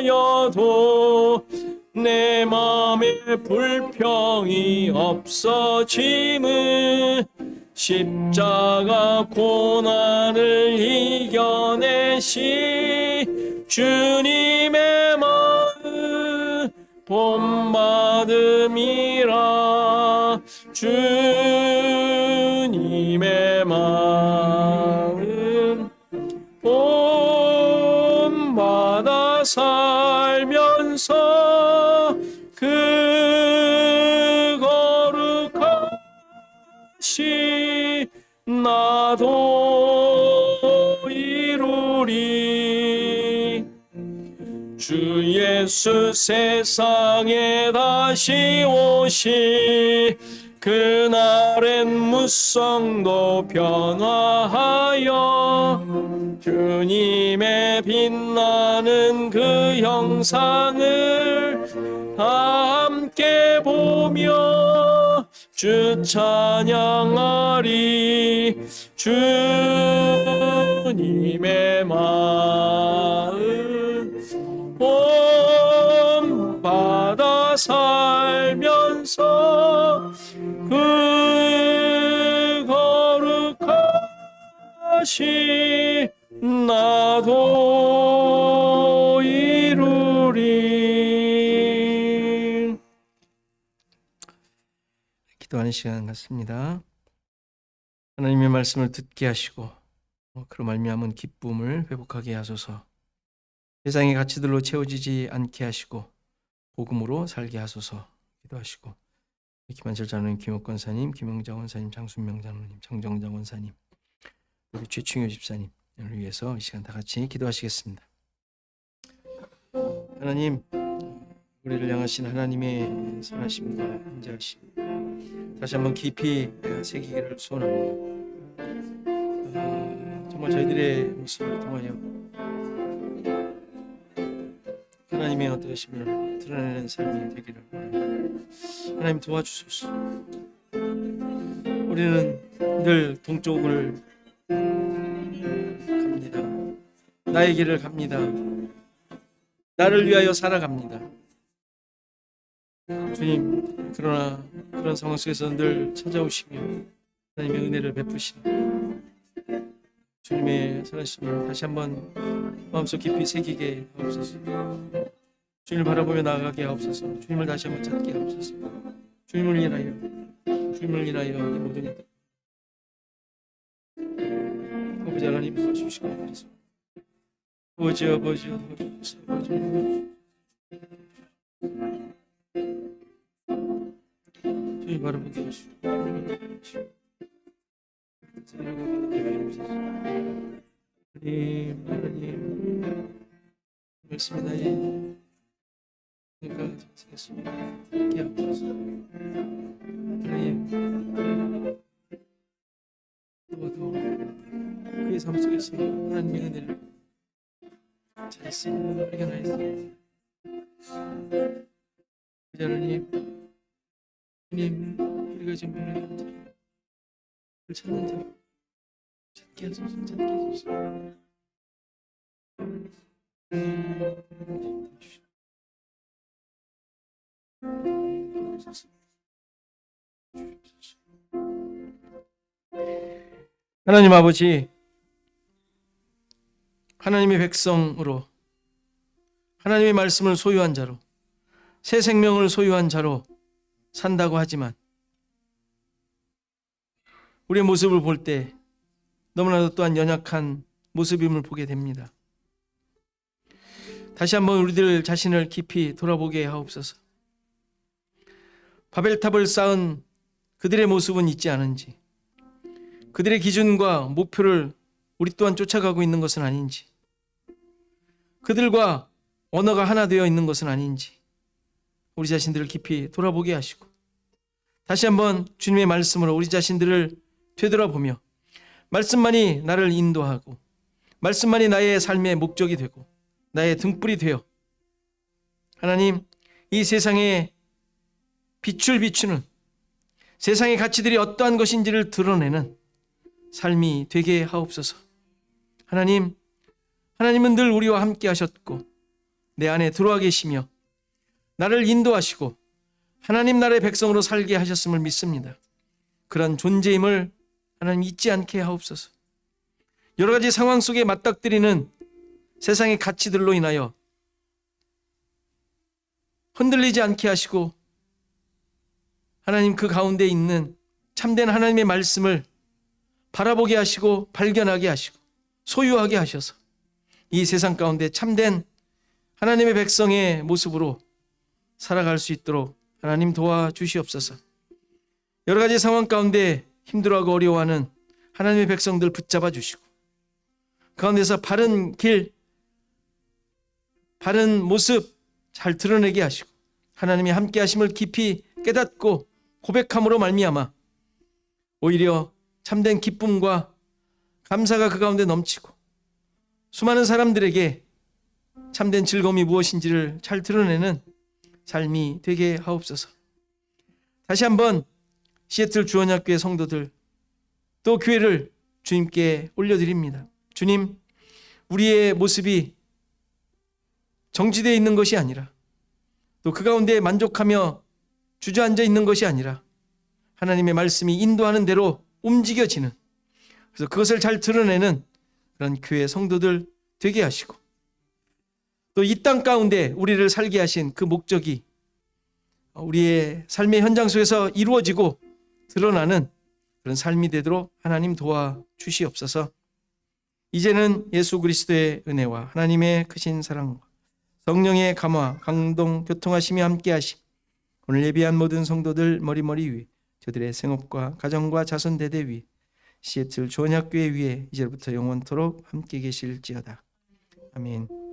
험하여도 내 맘에 불평이 없어짐은 십자가 고난을 이겨내신 주님의 마음 본받음이라. 주님의 마음 본받아 살면서 그 거룩하신 나도 이루리. 주 예수 세상에 다시 오시 그날엔 무성도 변화하여 주님의 빛나는 그 형상을 다 함께 보며 주 찬양하리. 주님의 마음 본받아 살면서 그 거룩하신 나도 이루리. 기도하는 시간 같습니다. 하나님의 말씀을 듣게 하시고 그로 말미암은 기쁨을 회복하게 하소서. 세상의 가치들로 채워지지 않게 하시고 복음으로 살게 하소서 기도하시고, 김한철 장로님, 김옥권 원사님, 김영장 원사님, 장순명 장로님, 장정장 원사님, 우리 최충효 집사님을 위해서 이 시간 다 같이 기도하시겠습니다. 하나님, 우리를 향하신 하나님의 선하심과 인자하심 다시 한번 깊이 새기기를 소원합니다. 정말 저희들의 모습을 통하여 하나님의 어떠하심을 드러내는 삶이 되기를 원합니다. 하나님 도와주소서. 우리는 늘 동쪽을 갑니다. 나의 길을 갑니다. 나를 위하여 살아갑니다. 주님, 그러나 그런 상황 속에서 늘 찾아오시며 하나님의 은혜를 베푸시는 주님의 선하심을 다시 한번 마음속 깊이 새기게 하옵소서. 주님을 바라보며 나아가게 하옵소서. 주님을 다시 한번 찾게 하옵소서. 주님을 인하여 이 모든 일 아버지 하나님 도와주시고 아버지 도와주소서. 주님 바라보게 하시고 하나님 말씀이 나의 생각을 생겼습니다. 함께 하옵소서. 하나님 너도 그의 삶 속에서 하나님의 은혜를 찾았습니다. 발견하였습니다. 하나님, 우리가 지금 보는 자, 찾는 자 찾게 하소서. 찾게 하소서. 하나님 아버지, 하나님의 백성으로 하나님의 말씀을 소유한 자로 새 생명을 소유한 자로 산다고 하지만 우리의 모습을 볼 때 너무나도 또한 연약한 모습임을 보게 됩니다. 다시 한번 우리들 자신을 깊이 돌아보게 하옵소서. 바벨탑을 쌓은 그들의 모습은 있지 않은지, 그들의 기준과 목표를 우리 또한 쫓아가고 있는 것은 아닌지, 그들과 언어가 하나 되어 있는 것은 아닌지 우리 자신들을 깊이 돌아보게 하시고 다시 한번 주님의 말씀으로 우리 자신들을 되돌아보며 말씀만이 나를 인도하고 말씀만이 나의 삶의 목적이 되고 나의 등불이 되어 하나님 이 세상에 빛을 비추는 세상의 가치들이 어떠한 것인지를 드러내는 삶이 되게 하옵소서. 하나님은 늘 우리와 함께 하셨고 내 안에 들어와 계시며 나를 인도하시고 하나님 나라의 백성으로 살게 하셨음을 믿습니다. 그런 존재임을 하나님 잊지 않게 하옵소서. 여러 가지 상황 속에 맞닥뜨리는 세상의 가치들로 인하여 흔들리지 않게 하시고 하나님 그 가운데 있는 참된 하나님의 말씀을 바라보게 하시고 발견하게 하시고 소유하게 하셔서 이 세상 가운데 참된 하나님의 백성의 모습으로 살아갈 수 있도록 하나님 도와주시옵소서. 여러 가지 상황 가운데 힘들어하고 어려워하는 하나님의 백성들 붙잡아 주시고 그 가운데서 바른 길, 바른 모습 잘 드러내게 하시고 하나님의 함께 하심을 깊이 깨닫고 고백함으로 말미암아 오히려 참된 기쁨과 감사가 그 가운데 넘치고 수많은 사람들에게 참된 즐거움이 무엇인지를 잘 드러내는 삶이 되게 하옵소서. 다시 한번 시애틀 주원학교의 성도들 또 교회를 주님께 올려드립니다. 주님, 우리의 모습이 정지되어 있는 것이 아니라 또 그 가운데 만족하며 주저앉아 있는 것이 아니라 하나님의 말씀이 인도하는 대로 움직여지는, 그래서 그것을 잘 드러내는 그런 교회 성도들 되게 하시고 또 이 땅 가운데 우리를 살게 하신 그 목적이 우리의 삶의 현장 속에서 이루어지고 드러나는 그런 삶이 되도록 하나님 도와주시옵소서. 이제는 예수 그리스도의 은혜와 하나님의 크신 사랑과 성령의 감화, 강동, 교통하심이 함께하심. 오늘 예비한 모든 성도들 머리머리 위, 저들의 생업과 가정과 자손 대대 위, 시애틀 조언학교회 위에 이제부터 영원토록 함께 계실지어다. 아멘.